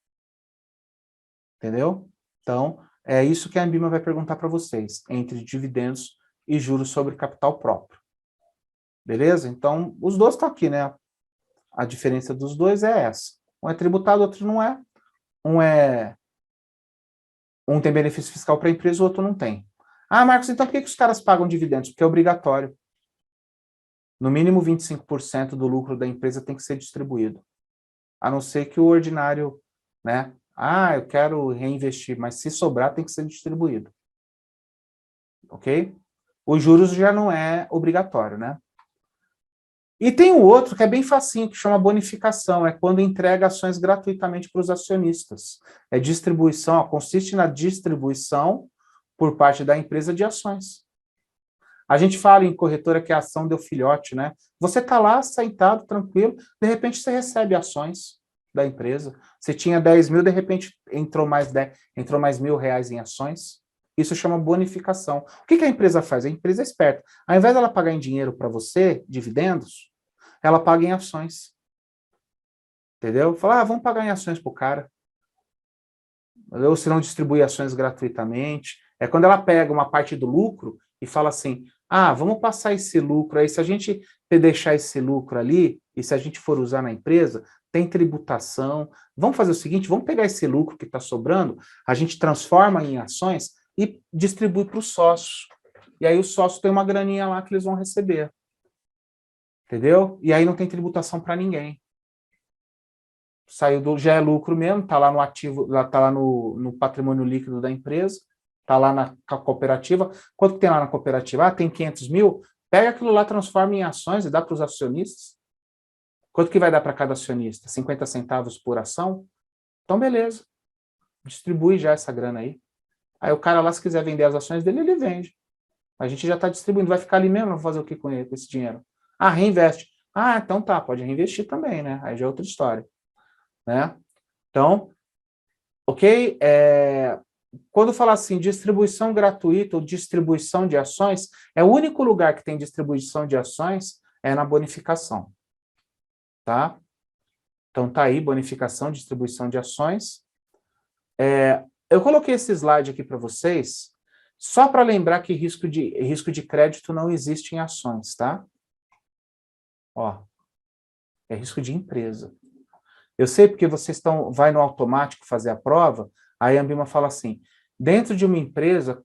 Entendeu? Então, é isso que a Ambima vai perguntar para vocês, entre dividendos e juros sobre capital próprio. Beleza? Então, os dois estão aqui, né? A diferença dos dois é essa. Um é tributado, o outro não é. Um tem benefício fiscal para a empresa, o outro não tem. Marcos, então por que os caras pagam dividendos? Porque é obrigatório. No mínimo 25% do lucro da empresa tem que ser distribuído. A não ser que o ordinário, né? Eu quero reinvestir, mas se sobrar tem que ser distribuído. Ok? Os juros já não é obrigatório, né? E tem o outro que é bem facinho, que chama bonificação, é quando entrega ações gratuitamente para os acionistas. É distribuição, consiste na distribuição por parte da empresa de ações. A gente fala em corretora que a ação deu filhote, né? Você está lá, sentado, tranquilo, de repente você recebe ações da empresa. Você tinha 10 mil, de repente entrou mais R$ 1.000 em ações. Isso chama bonificação. O que a empresa faz? A empresa é esperta. Ao invés dela pagar em dinheiro para você, dividendos, ela paga em ações. Entendeu? Fala, vamos pagar em ações para o cara. Ou se não distribui ações gratuitamente. É quando ela pega uma parte do lucro e fala assim, vamos passar esse lucro aí, se a gente deixar esse lucro ali, e se a gente for usar na empresa, tem tributação, vamos fazer o seguinte, vamos pegar esse lucro que está sobrando, a gente transforma em ações e distribui para os sócios. E aí os sócios têm uma graninha lá que eles vão receber. Entendeu? E aí não tem tributação para ninguém. Já é lucro mesmo, está lá no ativo, está lá no patrimônio líquido da empresa, está lá na cooperativa. Quanto que tem lá na cooperativa? Tem 500 mil? Pega aquilo lá, transforma em ações e dá para os acionistas. Quanto que vai dar para cada acionista? 50 centavos por ação? Então, beleza. Distribui já essa grana aí. Aí o cara lá, se quiser vender as ações dele, ele vende. A gente já está distribuindo, vai ficar ali mesmo, vai fazer o que com esse dinheiro? Reinveste. Então tá, pode reinvestir também, né? Aí já é outra história. Né? Então, ok? Quando falar assim, distribuição gratuita ou distribuição de ações, é o único lugar que tem distribuição de ações é na bonificação. Tá? Então tá aí, bonificação, distribuição de ações. Eu coloquei esse slide aqui para vocês, só para lembrar que risco de crédito não existe em ações, tá? Ó, é risco de empresa. Eu sei porque vocês vai no automático fazer a prova, aí a Ambima fala assim, dentro de uma empresa,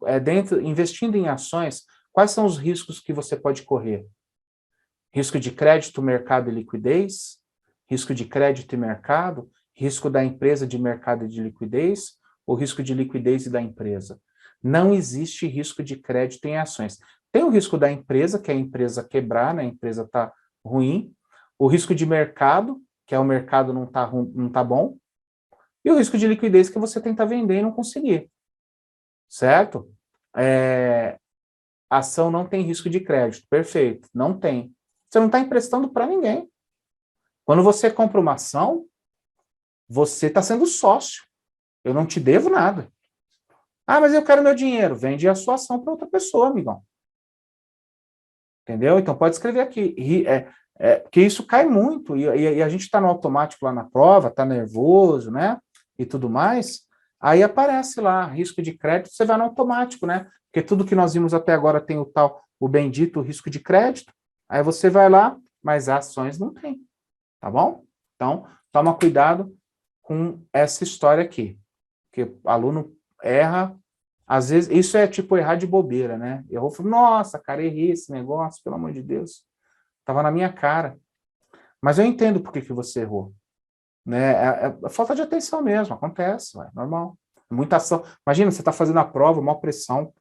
investindo em ações, quais são os riscos que você pode correr? Risco de crédito, mercado e liquidez, risco de crédito e mercado, risco da empresa de mercado e de liquidez, ou risco de liquidez e da empresa. Não existe risco de crédito em ações. Tem o risco da empresa, que é a empresa quebrar, né? A empresa está ruim, o risco de mercado, que é o mercado não tá bom, e o risco de liquidez que você tenta vender e não conseguir. Certo? Ação não tem risco de crédito. Perfeito. Não tem. Você não está emprestando para ninguém. Quando você compra uma ação, você está sendo sócio. Eu não te devo nada. Mas eu quero meu dinheiro. Vende a sua ação para outra pessoa, amigão. Entendeu? Então pode escrever aqui. Porque isso cai muito. E a gente está no automático lá na prova, está nervoso, né? E tudo mais. Aí aparece lá, risco de crédito, você vai no automático, né? Porque tudo que nós vimos até agora tem o bendito risco de crédito. Aí você vai lá, mas ações não tem. Tá bom? Então, toma cuidado com essa história aqui. Porque o aluno erra, às vezes, isso é tipo errar de bobeira, né? Errou, nossa, cara, errei esse negócio, pelo amor de Deus. Tava na minha cara. Mas eu entendo por que que você errou. Né? É falta de atenção mesmo, acontece, é normal. Muita ação. Imagina, você está fazendo a prova, maior pressão,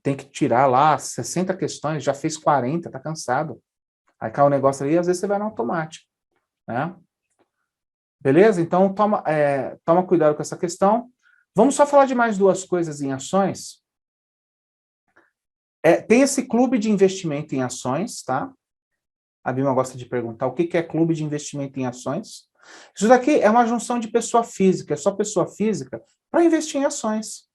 tem que tirar lá 60 questões, já fez 40, está cansado. Aí cai o negócio ali e às vezes você vai no automático. Né? Beleza? Então, toma cuidado com essa questão. Vamos só falar de mais duas coisas em ações. Tem esse clube de investimento em ações, tá? A Bima gosta de perguntar o que é clube de investimento em ações. Isso daqui é uma junção de pessoa física, é só pessoa física para investir em ações.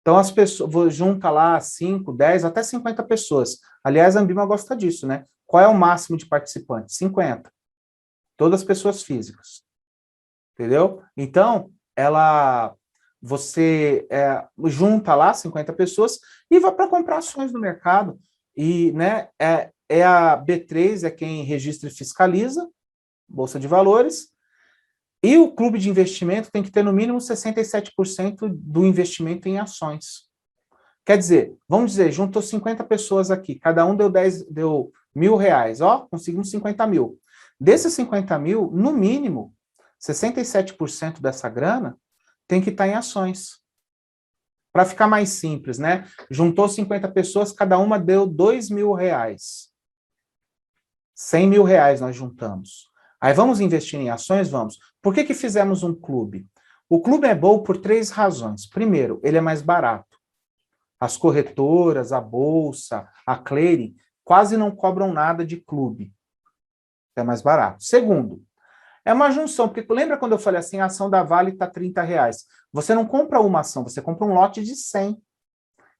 Então, as pessoas, junta lá 5, 10, até 50 pessoas. Aliás, a Ambima gosta disso, né? Qual é o máximo de participantes? 50. Todas pessoas físicas. Entendeu? Então, você junta lá 50 pessoas e vai para comprar ações no mercado. E, né, a B3 é quem registra e fiscaliza, Bolsa de Valores, e o clube de investimento tem que ter no mínimo 67% do investimento em ações. Quer dizer, vamos dizer, juntou 50 pessoas aqui, cada um deu R$1.000, ó, conseguimos 50 mil. Desses 50 mil, no mínimo, 67% dessa grana tem que estar em ações. Para ficar mais simples, né? Juntou 50 pessoas, cada uma deu R$2.000. R$100.000 nós juntamos. Aí vamos investir em ações? Vamos. Por que fizemos um clube? O clube é bom por 3 razões. Primeiro, ele é mais barato. As corretoras, a bolsa, a clearing, quase não cobram nada de clube. É mais barato. Segundo, é uma junção, porque lembra quando eu falei assim, a ação da Vale está R$30? Você não compra uma ação, você compra um lote de 100.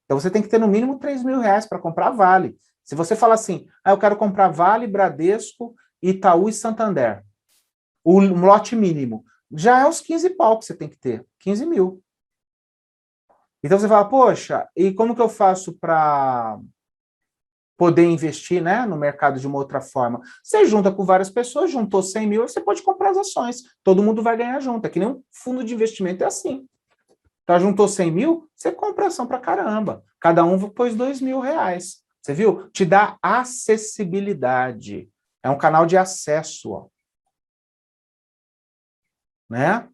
Então você tem que ter no mínimo R$3.000 para comprar Vale. Se você fala assim, eu quero comprar Vale, Bradesco, Itaú e Santander, o lote mínimo, já é uns 15 pau que você tem que ter, 15 mil. Então você fala, poxa, e como que eu faço para poder investir, né, no mercado de uma outra forma? Você junta com várias pessoas, juntou 100 mil, você pode comprar as ações. Todo mundo vai ganhar junto. É que nem um fundo de investimento é assim. Então, juntou 100 mil, você compra ação para caramba. Cada um pôs R$2.000. Você viu? Te dá acessibilidade. É um canal de acesso, ó. Né?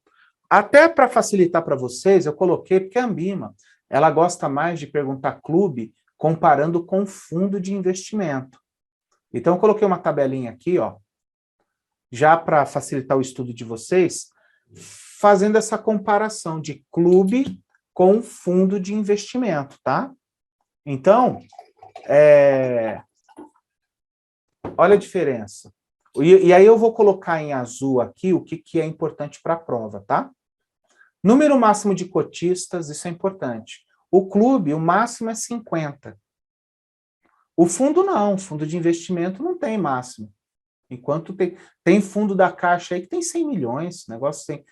Até para facilitar para vocês, eu coloquei, porque a Ambima, ela gosta mais de perguntar clube comparando com fundo de investimento. Então, eu coloquei uma tabelinha aqui, ó, já para facilitar o estudo de vocês, fazendo essa comparação de clube com fundo de investimento, tá? Então, olha a diferença. E aí eu vou colocar em azul aqui o que é importante para a prova, tá? Número máximo de cotistas, isso é importante. O clube, o máximo é 50. O fundo não, fundo de investimento não tem máximo. Enquanto tem fundo da Caixa aí que tem 100 milhões, negócio tem.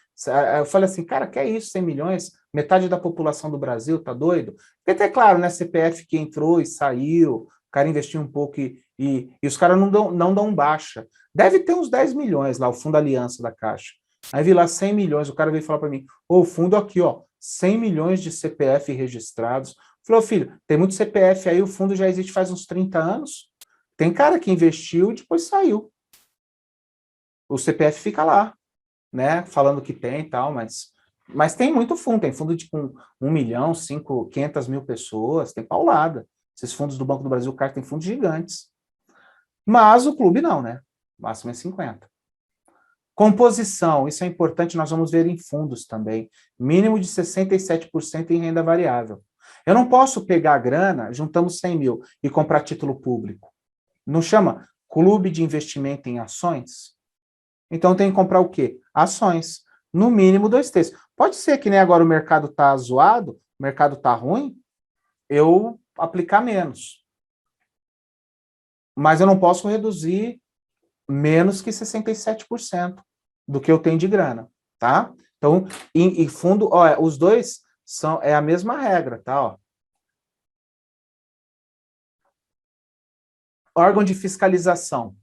Eu falei assim, cara, que é isso, 100 milhões? Metade da população do Brasil, tá doido? Porque até claro, né, CPF que entrou e saiu, o cara investiu um pouco e os caras não dão baixa. Deve ter uns 10 milhões lá, o Fundo Aliança da Caixa. Aí vi lá 100 milhões, o cara veio falar para mim, o fundo aqui, ó, 100 milhões de CPF registrados. Falei, filho, tem muito CPF aí, o fundo já existe faz uns 30 anos. Tem cara que investiu e depois saiu. O CPF fica lá, né, falando que tem e tal, mas tem muito fundo, tem fundo de tipo 1 milhão, 500 mil pessoas, tem paulada. Esses fundos do Banco do Brasil, cara, tem fundos gigantes. Mas o clube não, né? O máximo é 50. Composição, isso é importante, nós vamos ver em fundos também. Mínimo de 67% em renda variável. Eu não posso pegar a grana, juntamos 100 mil, e comprar título público. Não chama clube de investimento em ações? Então tem que comprar o quê? Ações. No mínimo 2/3. Pode ser que nem agora o mercado está zoado, o mercado está ruim, eu aplicar menos. Mas eu não posso reduzir menos que 67% do que eu tenho de grana, tá? Então, em fundo, ó, os dois é a mesma regra, tá? Ó. Órgão de fiscalização.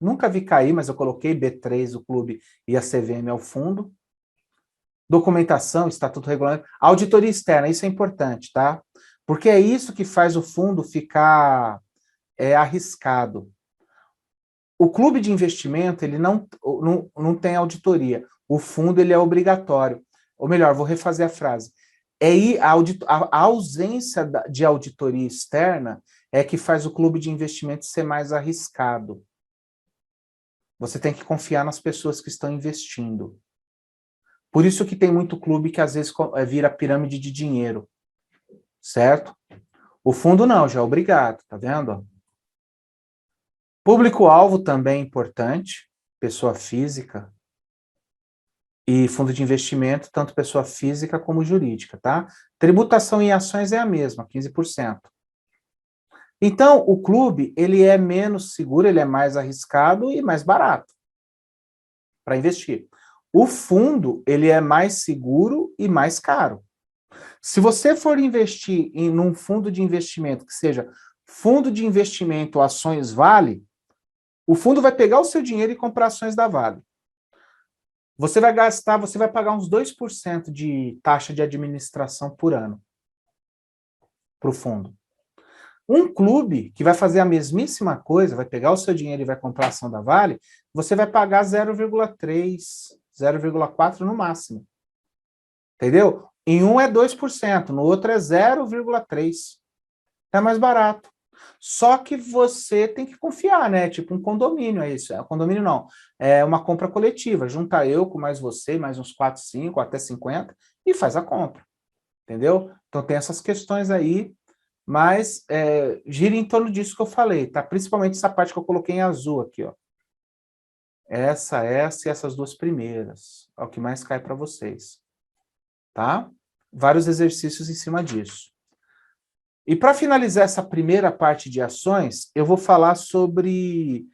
Nunca vi cair, mas eu coloquei B3, o clube, e a CVM ao fundo. Documentação, estatuto regulamento. Auditoria externa, isso é importante, tá? Porque é isso que faz o fundo ficar arriscado. O clube de investimento, ele não tem auditoria. O fundo, ele é obrigatório. Ou melhor, vou refazer a frase. A ausência de auditoria externa é que faz o clube de investimento ser mais arriscado. Você tem que confiar nas pessoas que estão investindo. Por isso que tem muito clube que às vezes vira pirâmide de dinheiro. Certo? O fundo não, já é obrigado, tá vendo? Público-alvo também é importante, pessoa física. E fundo de investimento, tanto pessoa física como jurídica, tá? Tributação em ações é a mesma, 15%. Então, o clube, ele é menos seguro, ele é mais arriscado e mais barato para investir. O fundo, ele é mais seguro e mais caro. Se você for investir num fundo de investimento que seja fundo de investimento ações Vale, o fundo vai pegar o seu dinheiro e comprar ações da Vale. Você vai pagar uns 2% de taxa de administração por ano para o fundo. Um clube que vai fazer a mesmíssima coisa, vai pegar o seu dinheiro e vai comprar a ação da Vale, você vai pagar 0,3, 0,4 no máximo. Entendeu? Em um é 2%, no outro é 0,3. É mais barato. Só que você tem que confiar, né? Tipo um condomínio, é isso. Condomínio não. É uma compra coletiva. Junta eu com mais você, mais uns 4, 5, até 50 e faz a compra. Entendeu? Então tem essas questões aí, mas gira em torno disso que eu falei, tá? Principalmente essa parte que eu coloquei em azul aqui, ó. Essa e essas duas primeiras. É o que mais cai para vocês. Tá? Vários exercícios em cima disso. E para finalizar essa primeira parte de ações, eu vou falar sobre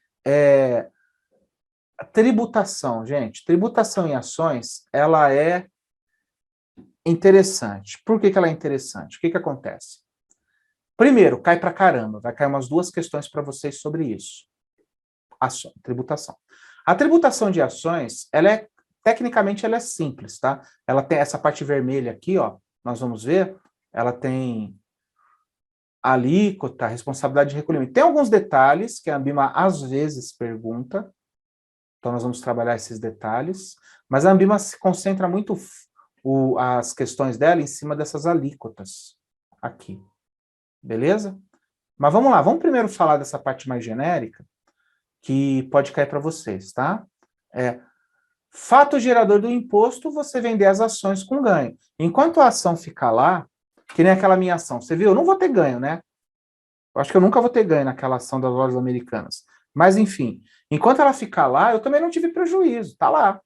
a tributação, gente. Tributação em ações, ela é interessante. Por que ela é interessante? O que acontece? Primeiro, cai para caramba. Vai cair umas 2 questões para vocês sobre isso. Tributação. A tributação de ações, tecnicamente, ela é simples, tá? Ela tem essa parte vermelha aqui, ó. Nós vamos ver. Ela tem alíquota, responsabilidade de recolhimento. Tem alguns detalhes que a Ambima às vezes pergunta, então nós vamos trabalhar esses detalhes, mas a Ambima se concentra muito as questões dela em cima dessas alíquotas aqui, beleza? Mas vamos lá, vamos primeiro falar dessa parte mais genérica, que pode cair para vocês, tá? Fato gerador do imposto, você vender as ações com ganho. Enquanto a ação ficar lá, que nem aquela minha ação. Você viu? Eu não vou ter ganho, né? Eu acho que eu nunca vou ter ganho naquela ação das lojas americanas. Mas, enfim, enquanto ela ficar lá, eu também não tive prejuízo. Tá lá.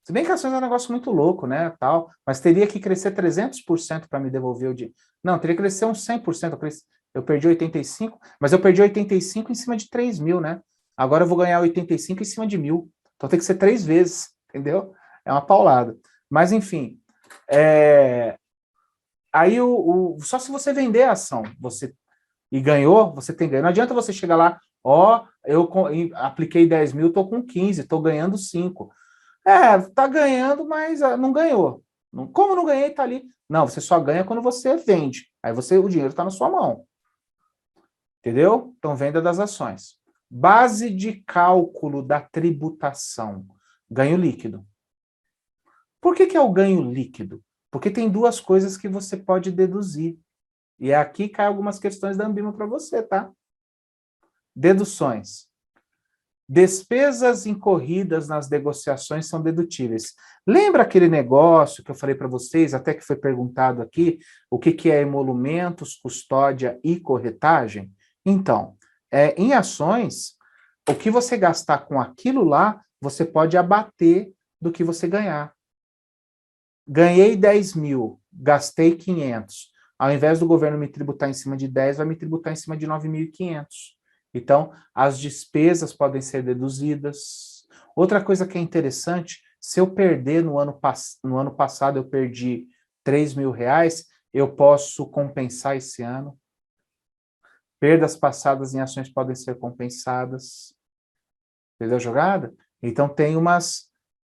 Se bem que ações é um negócio muito louco, né? Tal, mas teria que crescer 300% para me devolver o dinheiro. Não, teria que crescer uns 100%. Eu perdi 85%, mas eu perdi 85% em cima de 3 mil, né? Agora eu vou ganhar 85% em cima de 1.000. Então tem que ser 3 vezes, entendeu? É uma paulada. Mas, enfim, aí só se você vender a ação e ganhou, você tem ganho. Não adianta você chegar lá, eu apliquei 10 mil, estou com 15, estou ganhando 5. Tá ganhando, mas não ganhou. Como não ganhei, tá ali. Não, você só ganha quando você vende. Aí o dinheiro está na sua mão. Entendeu? Então, venda das ações. Base de cálculo da tributação. Ganho líquido. Por que é o ganho líquido? Porque tem 2 coisas que você pode deduzir. E aqui cai algumas questões da Ambima para você, tá? Deduções. Despesas incorridas nas negociações são dedutíveis. Lembra aquele negócio que eu falei para vocês, até que foi perguntado aqui, o que é emolumentos, custódia e corretagem? Então, em ações, o que você gastar com aquilo lá, você pode abater do que você ganhar. Ganhei 10 mil, gastei 500. Ao invés do governo me tributar em cima de 10, vai me tributar em cima de 9.500. Então, as despesas podem ser deduzidas. Outra coisa que é interessante, se eu perder no ano passado, eu perdi 3 mil reais, eu posso compensar esse ano. Perdas passadas em ações podem ser compensadas. Entendeu a jogada? Então, tem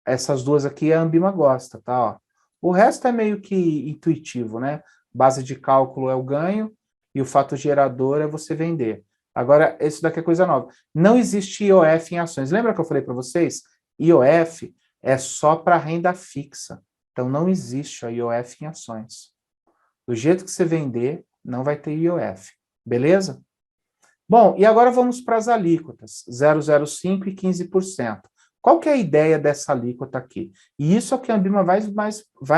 essas 2 aqui a Ambima gosta, tá? Ó. O resto é meio que intuitivo, né? Base de cálculo é o ganho e o fato gerador é você vender. Agora, isso daqui é coisa nova. Não existe IOF em ações. Lembra que eu falei para vocês? IOF é só para renda fixa. Então, não existe a IOF em ações. Do jeito que você vender, não vai ter IOF. Beleza? Bom, e agora vamos para as alíquotas, 0,05 e 15%. Qual que é a ideia dessa alíquota aqui? E isso é o que a Ambima vai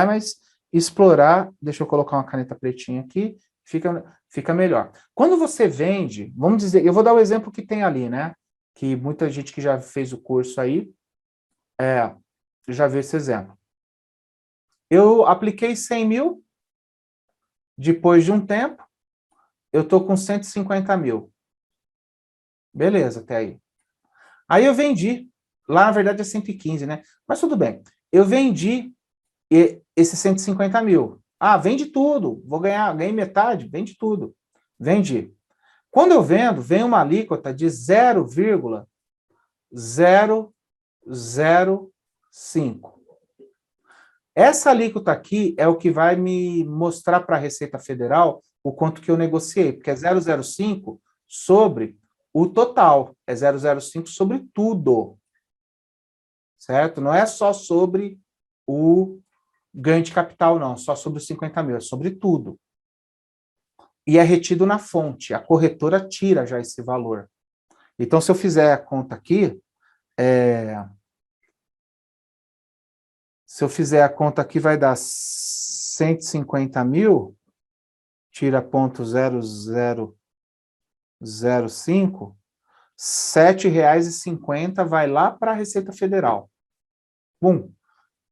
mais explorar. Deixa eu colocar uma caneta pretinha aqui, fica melhor. Quando você vende, vamos dizer, eu vou dar o exemplo que tem ali, né? Que muita gente que já fez o curso aí, já viu esse exemplo. Eu apliquei 100 mil, depois de um tempo, eu estou com 150 mil. Beleza, até aí. Aí eu vendi. Lá, na verdade, é 115, né? Mas tudo bem. Eu vendi esses 150 mil. Ah, vende tudo. Ganhei metade, vende tudo. Vendi. Quando eu vendo, vem uma alíquota de 0,005. Essa alíquota aqui é o que vai me mostrar para a Receita Federal o quanto que eu negociei, porque é 0,05 sobre o total, é 0,05 sobre tudo, certo? Não é só sobre o ganho de capital, não, só sobre os 50 mil, é sobre tudo. E é retido na fonte, a corretora tira já esse valor. Então, se eu fizer a conta aqui, vai dar 150 mil, tira ponto 0,005, R$ 7,50 vai lá para a Receita Federal. Bum!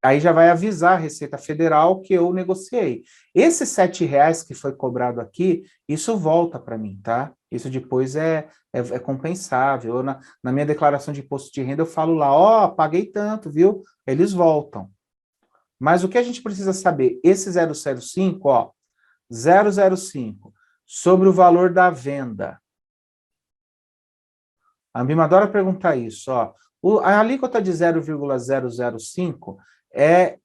Aí já vai avisar a Receita Federal que eu negociei. Esses R$ 7,00 que foi cobrado aqui, isso volta para mim, tá? Isso depois é compensável. Na minha declaração de imposto de renda eu falo lá, ó, paguei tanto, viu? Eles voltam. Mas o que a gente precisa saber? Esse 0,05, ó, 0,05 sobre o valor da venda. A Ambima adora perguntar isso, ó. A alíquota de 0,005 é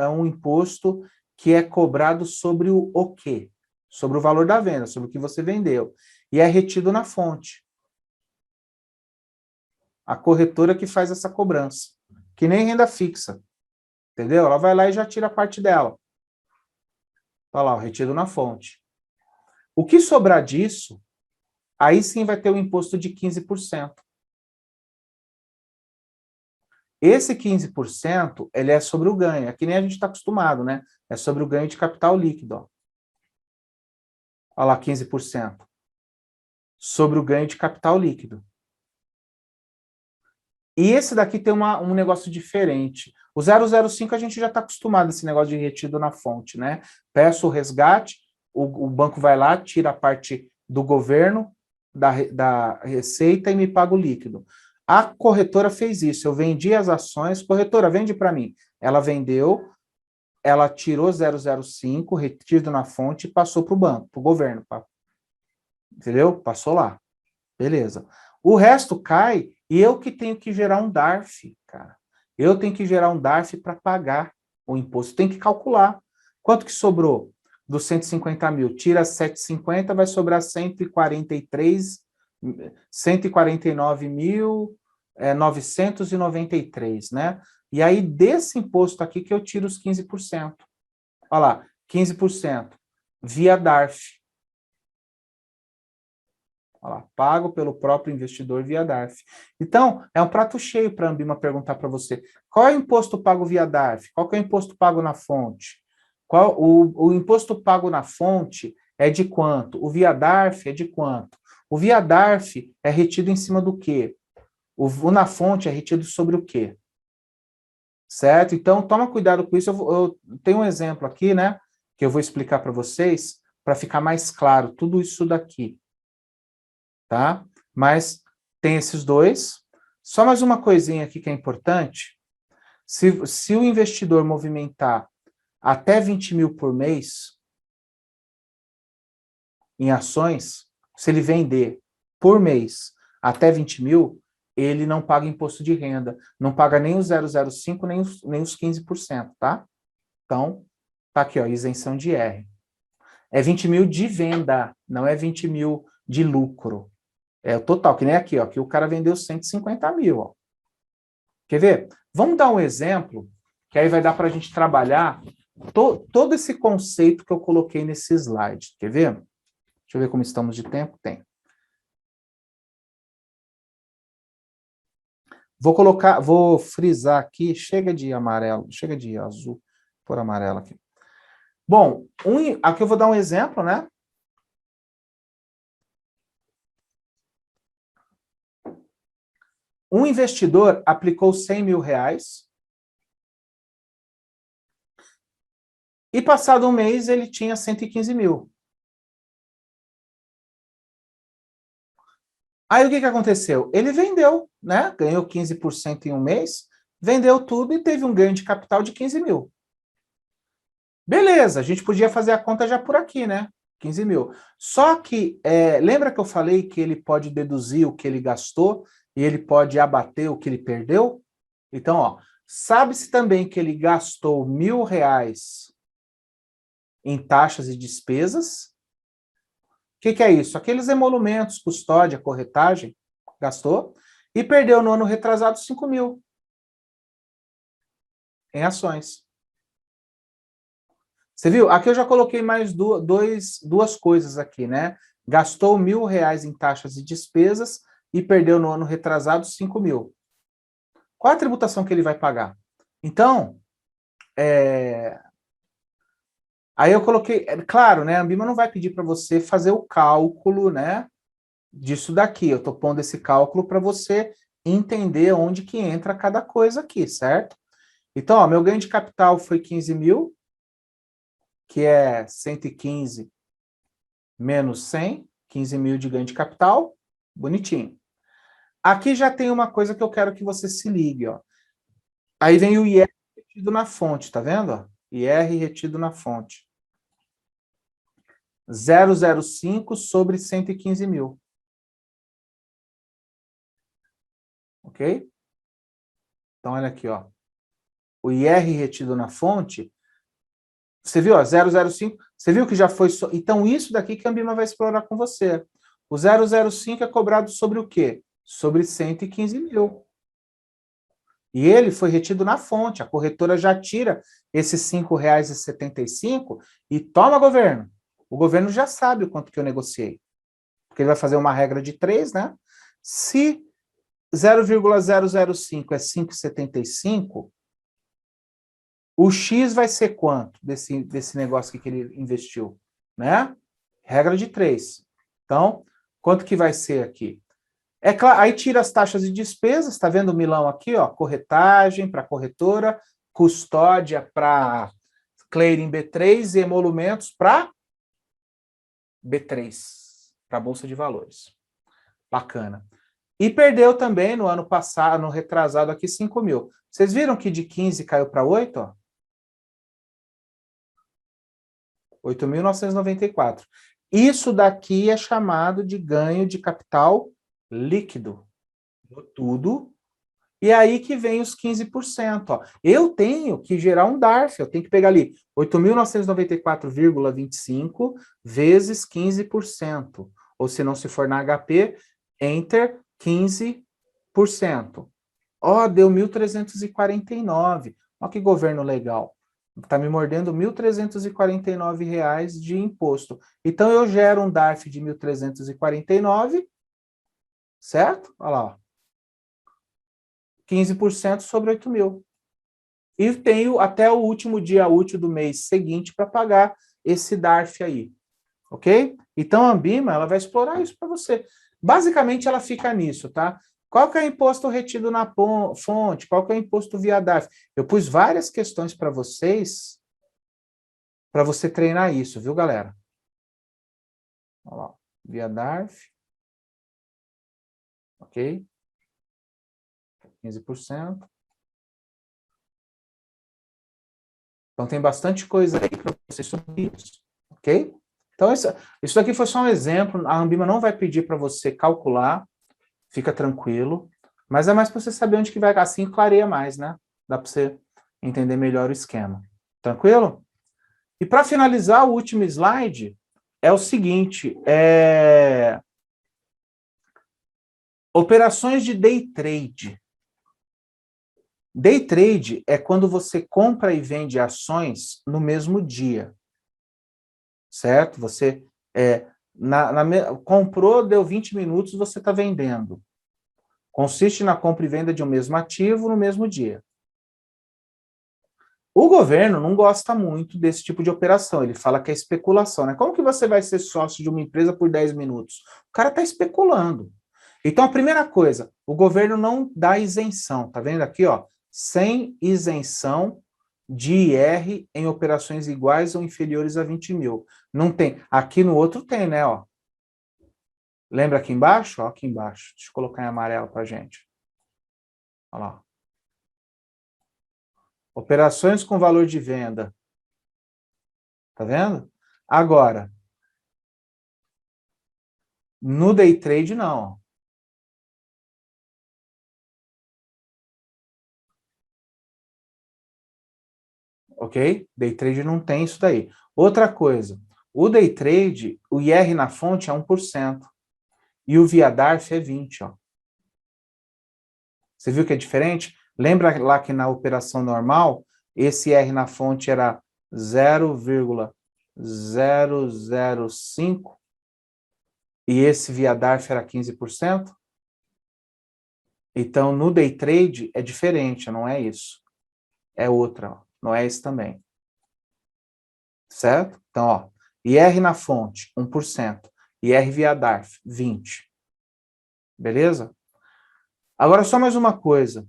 um imposto que é cobrado sobre o quê? Sobre o valor da venda, sobre o que você vendeu. E é retido na fonte. A corretora que faz essa cobrança. Que nem renda fixa. Entendeu? Ela vai lá e já tira a parte dela. Olha lá, o retido na fonte. O que sobrar disso, aí sim vai ter o imposto de 15%. Esse 15%, ele é sobre o ganho. É que nem a gente está acostumado, né? É sobre o ganho de capital líquido. Ó. Olha lá, 15%. Sobre o ganho de capital líquido. E esse daqui tem um negócio diferente. O 0,05 a gente já está acostumado, esse negócio de retido na fonte, né? Peço o resgate, o banco vai lá, tira a parte do governo, da receita e me paga o líquido. A corretora fez isso, eu vendi as ações, corretora, vende para mim. Ela vendeu, ela tirou 0,05, retido na fonte e passou para o banco, para o governo. Entendeu? Passou lá. Beleza. O resto cai e eu que tenho que gerar um DARF, cara. Eu tenho que gerar um DARF para pagar o imposto. Tem que calcular. Quanto que sobrou dos 150 mil? Tira 750, vai sobrar 149.993, né? E aí, desse imposto aqui que eu tiro os 15%. Olha lá, 15% via DARF. Olha lá, pago pelo próprio investidor via DARF. Então, é um prato cheio para a Ambima perguntar para você, qual é o imposto pago via DARF? Qual que é o imposto pago na fonte? O imposto pago na fonte é de quanto? O via DARF é de quanto? O via DARF é retido em cima do quê? O na fonte é retido sobre o quê? Certo? Então, toma cuidado com isso. Eu tenho um exemplo aqui, né, que eu vou explicar para vocês, para ficar mais claro tudo isso daqui. Tá? Mas tem esses dois. Só mais uma coisinha aqui que é importante. Se o investidor movimentar até 20 mil por mês em ações, se ele vender por mês até 20 mil, ele não paga imposto de renda, não paga nem o 0,05, nem os 15%, tá? Então, tá aqui, ó, isenção de R. É 20 mil de venda, não é 20 mil de lucro. É o total, que nem aqui, ó, que o cara vendeu 150 mil, ó. Quer ver? Vamos dar um exemplo, que aí vai dar para a gente trabalhar todo esse conceito que eu coloquei nesse slide. Quer ver? Deixa eu ver como estamos de tempo. Tem. Vou frisar aqui, chega de amarelo, chega de azul, por amarelo aqui. Bom, aqui eu vou dar um exemplo, né? Um investidor aplicou 100 mil reais e passado um mês ele tinha 115 mil. Aí o que aconteceu? Ele vendeu, né? Ganhou 15% em um mês, vendeu tudo e teve um ganho de capital de 15 mil. Beleza, a gente podia fazer a conta já por aqui, né? 15 mil. Só que, lembra que eu falei que ele pode deduzir o que ele gastou e ele pode abater o que ele perdeu? Então, ó, sabe-se também que ele gastou R$ 1.000 em taxas e despesas. O que é isso? Aqueles emolumentos, custódia, corretagem, gastou, e perdeu no ano retrasado 5 mil em ações. Você viu? Aqui eu já coloquei mais duas coisas aqui, né? Gastou R$ 1.000 em taxas e despesas e perdeu no ano retrasado 5 mil. Qual a tributação que ele vai pagar? Então, aí eu coloquei, claro, né? A Ambima não vai pedir para você fazer o cálculo, né? Disso daqui. Eu estou pondo esse cálculo para você entender onde que entra cada coisa aqui, certo? Então, ó, meu ganho de capital foi 15 mil, que é 115 menos 100, 15 mil de ganho de capital, bonitinho. Aqui já tem uma coisa que eu quero que você se ligue, ó. Aí vem o IR retido na fonte, tá vendo? Ó? IR retido na fonte. 0,05 sobre 115 mil. Ok? Então, olha aqui, ó. O IR retido na fonte, você viu, ó, 0,05, você viu que já foi... Então, isso daqui que a Ambima vai explorar com você. O 0,05 é cobrado sobre o quê? Sobre 115 mil. E ele foi retido na fonte. A corretora já tira esses R$ 5,75 e toma, governo. O governo já sabe o quanto que eu negociei. Porque ele vai fazer uma regra de 3, né? Se 0,005 é 5,75, o X vai ser quanto desse negócio aqui que ele investiu? Né? Regra de 3. Então, quanto que vai ser aqui? É claro, aí tira as taxas e despesas, tá vendo o milão aqui, ó? Corretagem para corretora, custódia para clearing B3 e emolumentos para B3, para Bolsa de Valores. Bacana. E perdeu também no ano passado, no retrasado aqui, 5 mil. Vocês viram que de 15 caiu para 8, ó? 8.994. Isso daqui é chamado de ganho de capital líquido. Tudo. E aí que vem os 15%. Ó. Eu tenho que gerar um DARF, eu tenho que pegar ali 8.994,25 vezes 15%. Ou se não se for na HP, Enter 15%. Ó, deu 1.349. Olha que governo legal. Está me mordendo R$ 1.349 de imposto. Então, eu gero um DARF de 1.349, certo? Olha lá, ó. 15% sobre 8 mil. E tenho até o último dia útil do mês seguinte para pagar esse DARF aí. Ok? Então, a Ambima, ela vai explorar isso para você. Basicamente, ela fica nisso, tá? Qual que é o imposto retido na fonte? Qual que é o imposto via DARF? Eu pus várias questões para vocês, para você treinar isso, viu, galera? Olha lá, via DARF. Ok? 15%. Então, tem bastante coisa aí para vocês sobre isso. Ok? Então, isso aqui foi só um exemplo. A Ambima não vai pedir para você calcular, fica tranquilo. Mas é mais para você saber onde que vai, assim clareia mais, né? Dá para você entender melhor o esquema. Tranquilo? E para finalizar, o último slide é o seguinte, Operações de day trade. Day trade é quando você compra e vende ações no mesmo dia, certo? Você comprou, deu 20 minutos, você está vendendo. Consiste na compra e venda de um mesmo ativo no mesmo dia. O governo não gosta muito desse tipo de operação, ele fala que é especulação, né? Como que você vai ser sócio de uma empresa por 10 minutos? O cara está especulando. Então, a primeira coisa, o governo não dá isenção, tá vendo aqui, ó? Sem isenção de IR em operações iguais ou inferiores a 20 mil. Não tem. Aqui no outro tem, né, ó? Lembra aqui embaixo? Ó, aqui embaixo. Deixa eu colocar em amarelo pra gente. Olha lá. Operações com valor de venda. Tá vendo? Agora, no day trade, não. Ok? Day trade não tem isso daí. Outra coisa, o day trade, o IR na fonte é 1%. E o via DARF é 20%. Ó. Você viu que é diferente? Lembra lá que na operação normal, esse IR na fonte era 0,005 e esse via DARF era 15%? Então, no day trade é diferente, não é isso. É outra, ó. Não é isso também. Certo? Então, ó, IR na fonte, 1%. IR via DARF, 20%. Beleza? Agora, só mais uma coisa,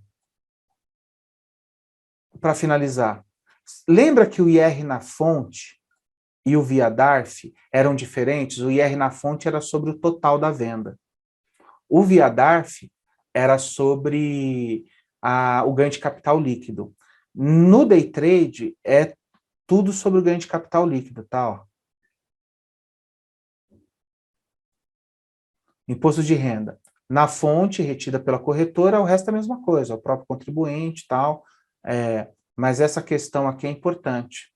para finalizar. Lembra que o IR na fonte e o via DARF eram diferentes? O IR na fonte era sobre o total da venda. O via DARF era sobre o ganho de capital líquido. No day trade, é tudo sobre o ganho de capital líquido, tá? Ó. Imposto de renda. Na fonte, retida pela corretora, o resto é a mesma coisa, o próprio contribuinte e tal. Mas essa questão aqui é importante.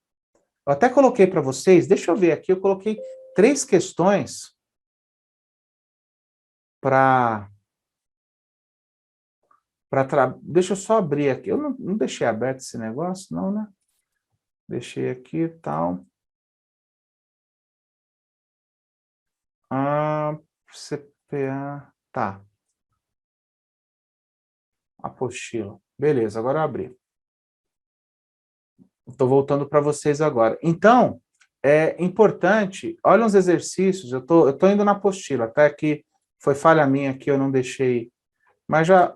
Eu até coloquei para vocês, deixa eu ver aqui, eu coloquei 3 questões para... Deixa eu só abrir aqui. Eu não deixei aberto esse negócio, não, né? Deixei aqui e tal. CPA... Tá. Apostila. Beleza, agora eu abri. Estou voltando para vocês agora. Então, é importante, olha uns exercícios, eu tô indo na apostila, até que foi falha minha que eu não deixei, mas já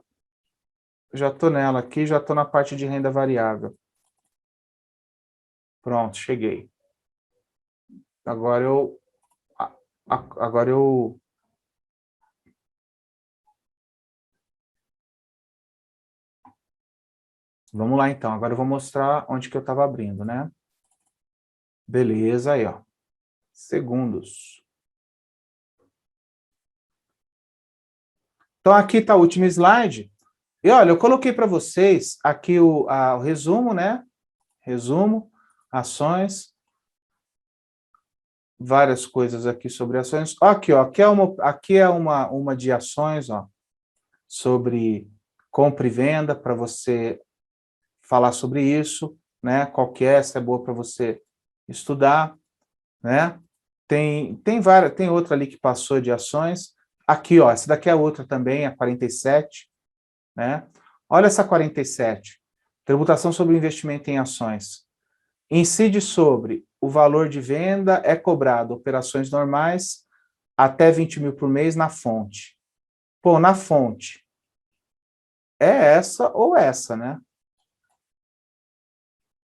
estou nela aqui, já estou na parte de renda variável. Pronto, cheguei. Agora eu vamos lá então, agora eu vou mostrar onde que eu estava abrindo, né? Beleza, aí ó, segundos. Então aqui está o último slide, e olha, eu coloquei para vocês aqui o resumo, né? Resumo, ações, várias coisas aqui sobre ações. Aqui, ó, aqui é uma de ações, ó, sobre compra e venda, para você falar sobre isso, né? Qual que é, se é boa para você estudar, né? Tem várias, tem outra ali que passou de ações. Aqui, ó, essa daqui é outra também, a 47, né? Olha essa 47. Tributação sobre investimento em ações. Incide sobre o valor de venda é cobrado operações normais até 20 mil por mês na fonte. Pô, na fonte é essa ou essa, né?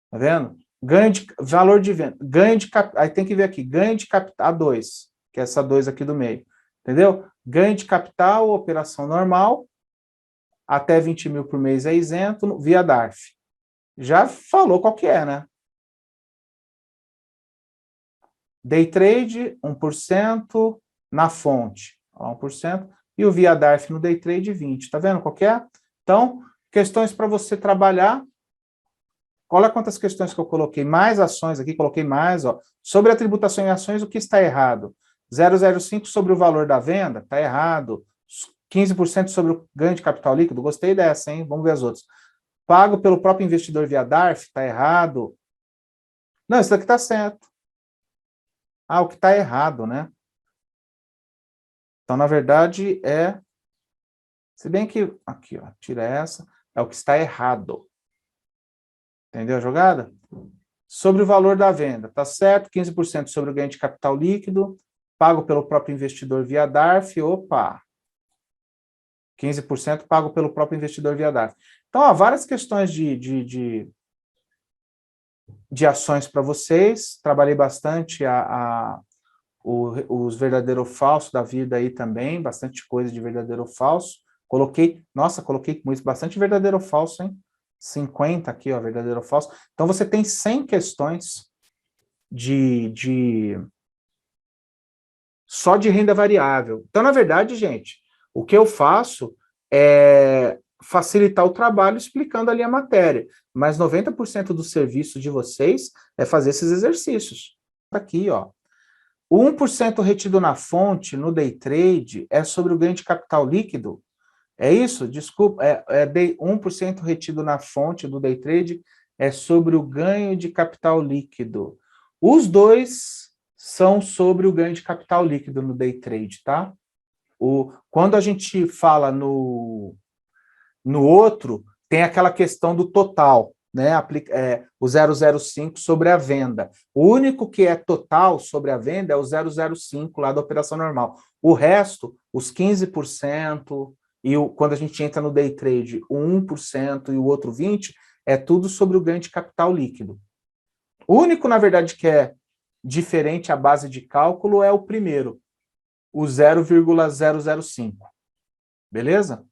Tá vendo? Ganho de valor de venda, ganho de capital, aí tem que ver aqui, ganho de capital A2, que é essa 2 aqui do meio. Entendeu? Ganho de capital, operação normal, até 20 mil por mês é isento, via DARF. Já falou qual que é, né? Day trade, 1% na fonte, 1%, e o via DARF no day trade, 20%. Tá vendo qual que é? Então, questões para você trabalhar. Olha quantas questões que eu coloquei, mais ações aqui, coloquei mais, ó. Sobre a tributação em ações, o que está errado? 0,05 sobre o valor da venda, está errado. 15% sobre o ganho de capital líquido, gostei dessa, hein? Vamos ver as outras. Pago pelo próprio investidor via DARF, está errado. Não, isso daqui está certo. Ah, o que está errado, né? Então, na verdade, se bem que, aqui, ó, tira essa, é o que está errado. Entendeu a jogada? Sobre o valor da venda, tá certo? 15% sobre o ganho de capital líquido, pago pelo próprio investidor via DARF, opa! 15% pago pelo próprio investidor via DARF. Então, há várias questões de ações para vocês, trabalhei bastante os verdadeiro ou falso da vida aí também, bastante coisa de verdadeiro ou falso. Coloquei bastante verdadeiro ou falso, hein? 50 aqui, ó, verdadeiro ou falso. Então, você tem 100 questões só de renda variável. Então, na verdade, gente, o que eu faço é facilitar o trabalho explicando ali a matéria, mas 90% do serviço de vocês é fazer esses exercícios. Aqui, ó. O 1% retido na fonte, no day trade, é sobre o ganho de capital líquido. É isso? Desculpa, 1% retido na fonte do day trade é sobre o ganho de capital líquido. Os dois são sobre o ganho de capital líquido no day trade, tá? Quando a gente fala no outro, tem aquela questão do total, né? O 005 sobre a venda. O único que é total sobre a venda é o 005 lá da operação normal. O resto, os 15%, quando a gente entra no day trade, o 1% e o outro 20%, é tudo sobre o ganho de capital líquido. O único, na verdade, que é diferente à base de cálculo é o primeiro, o 0,005. Beleza?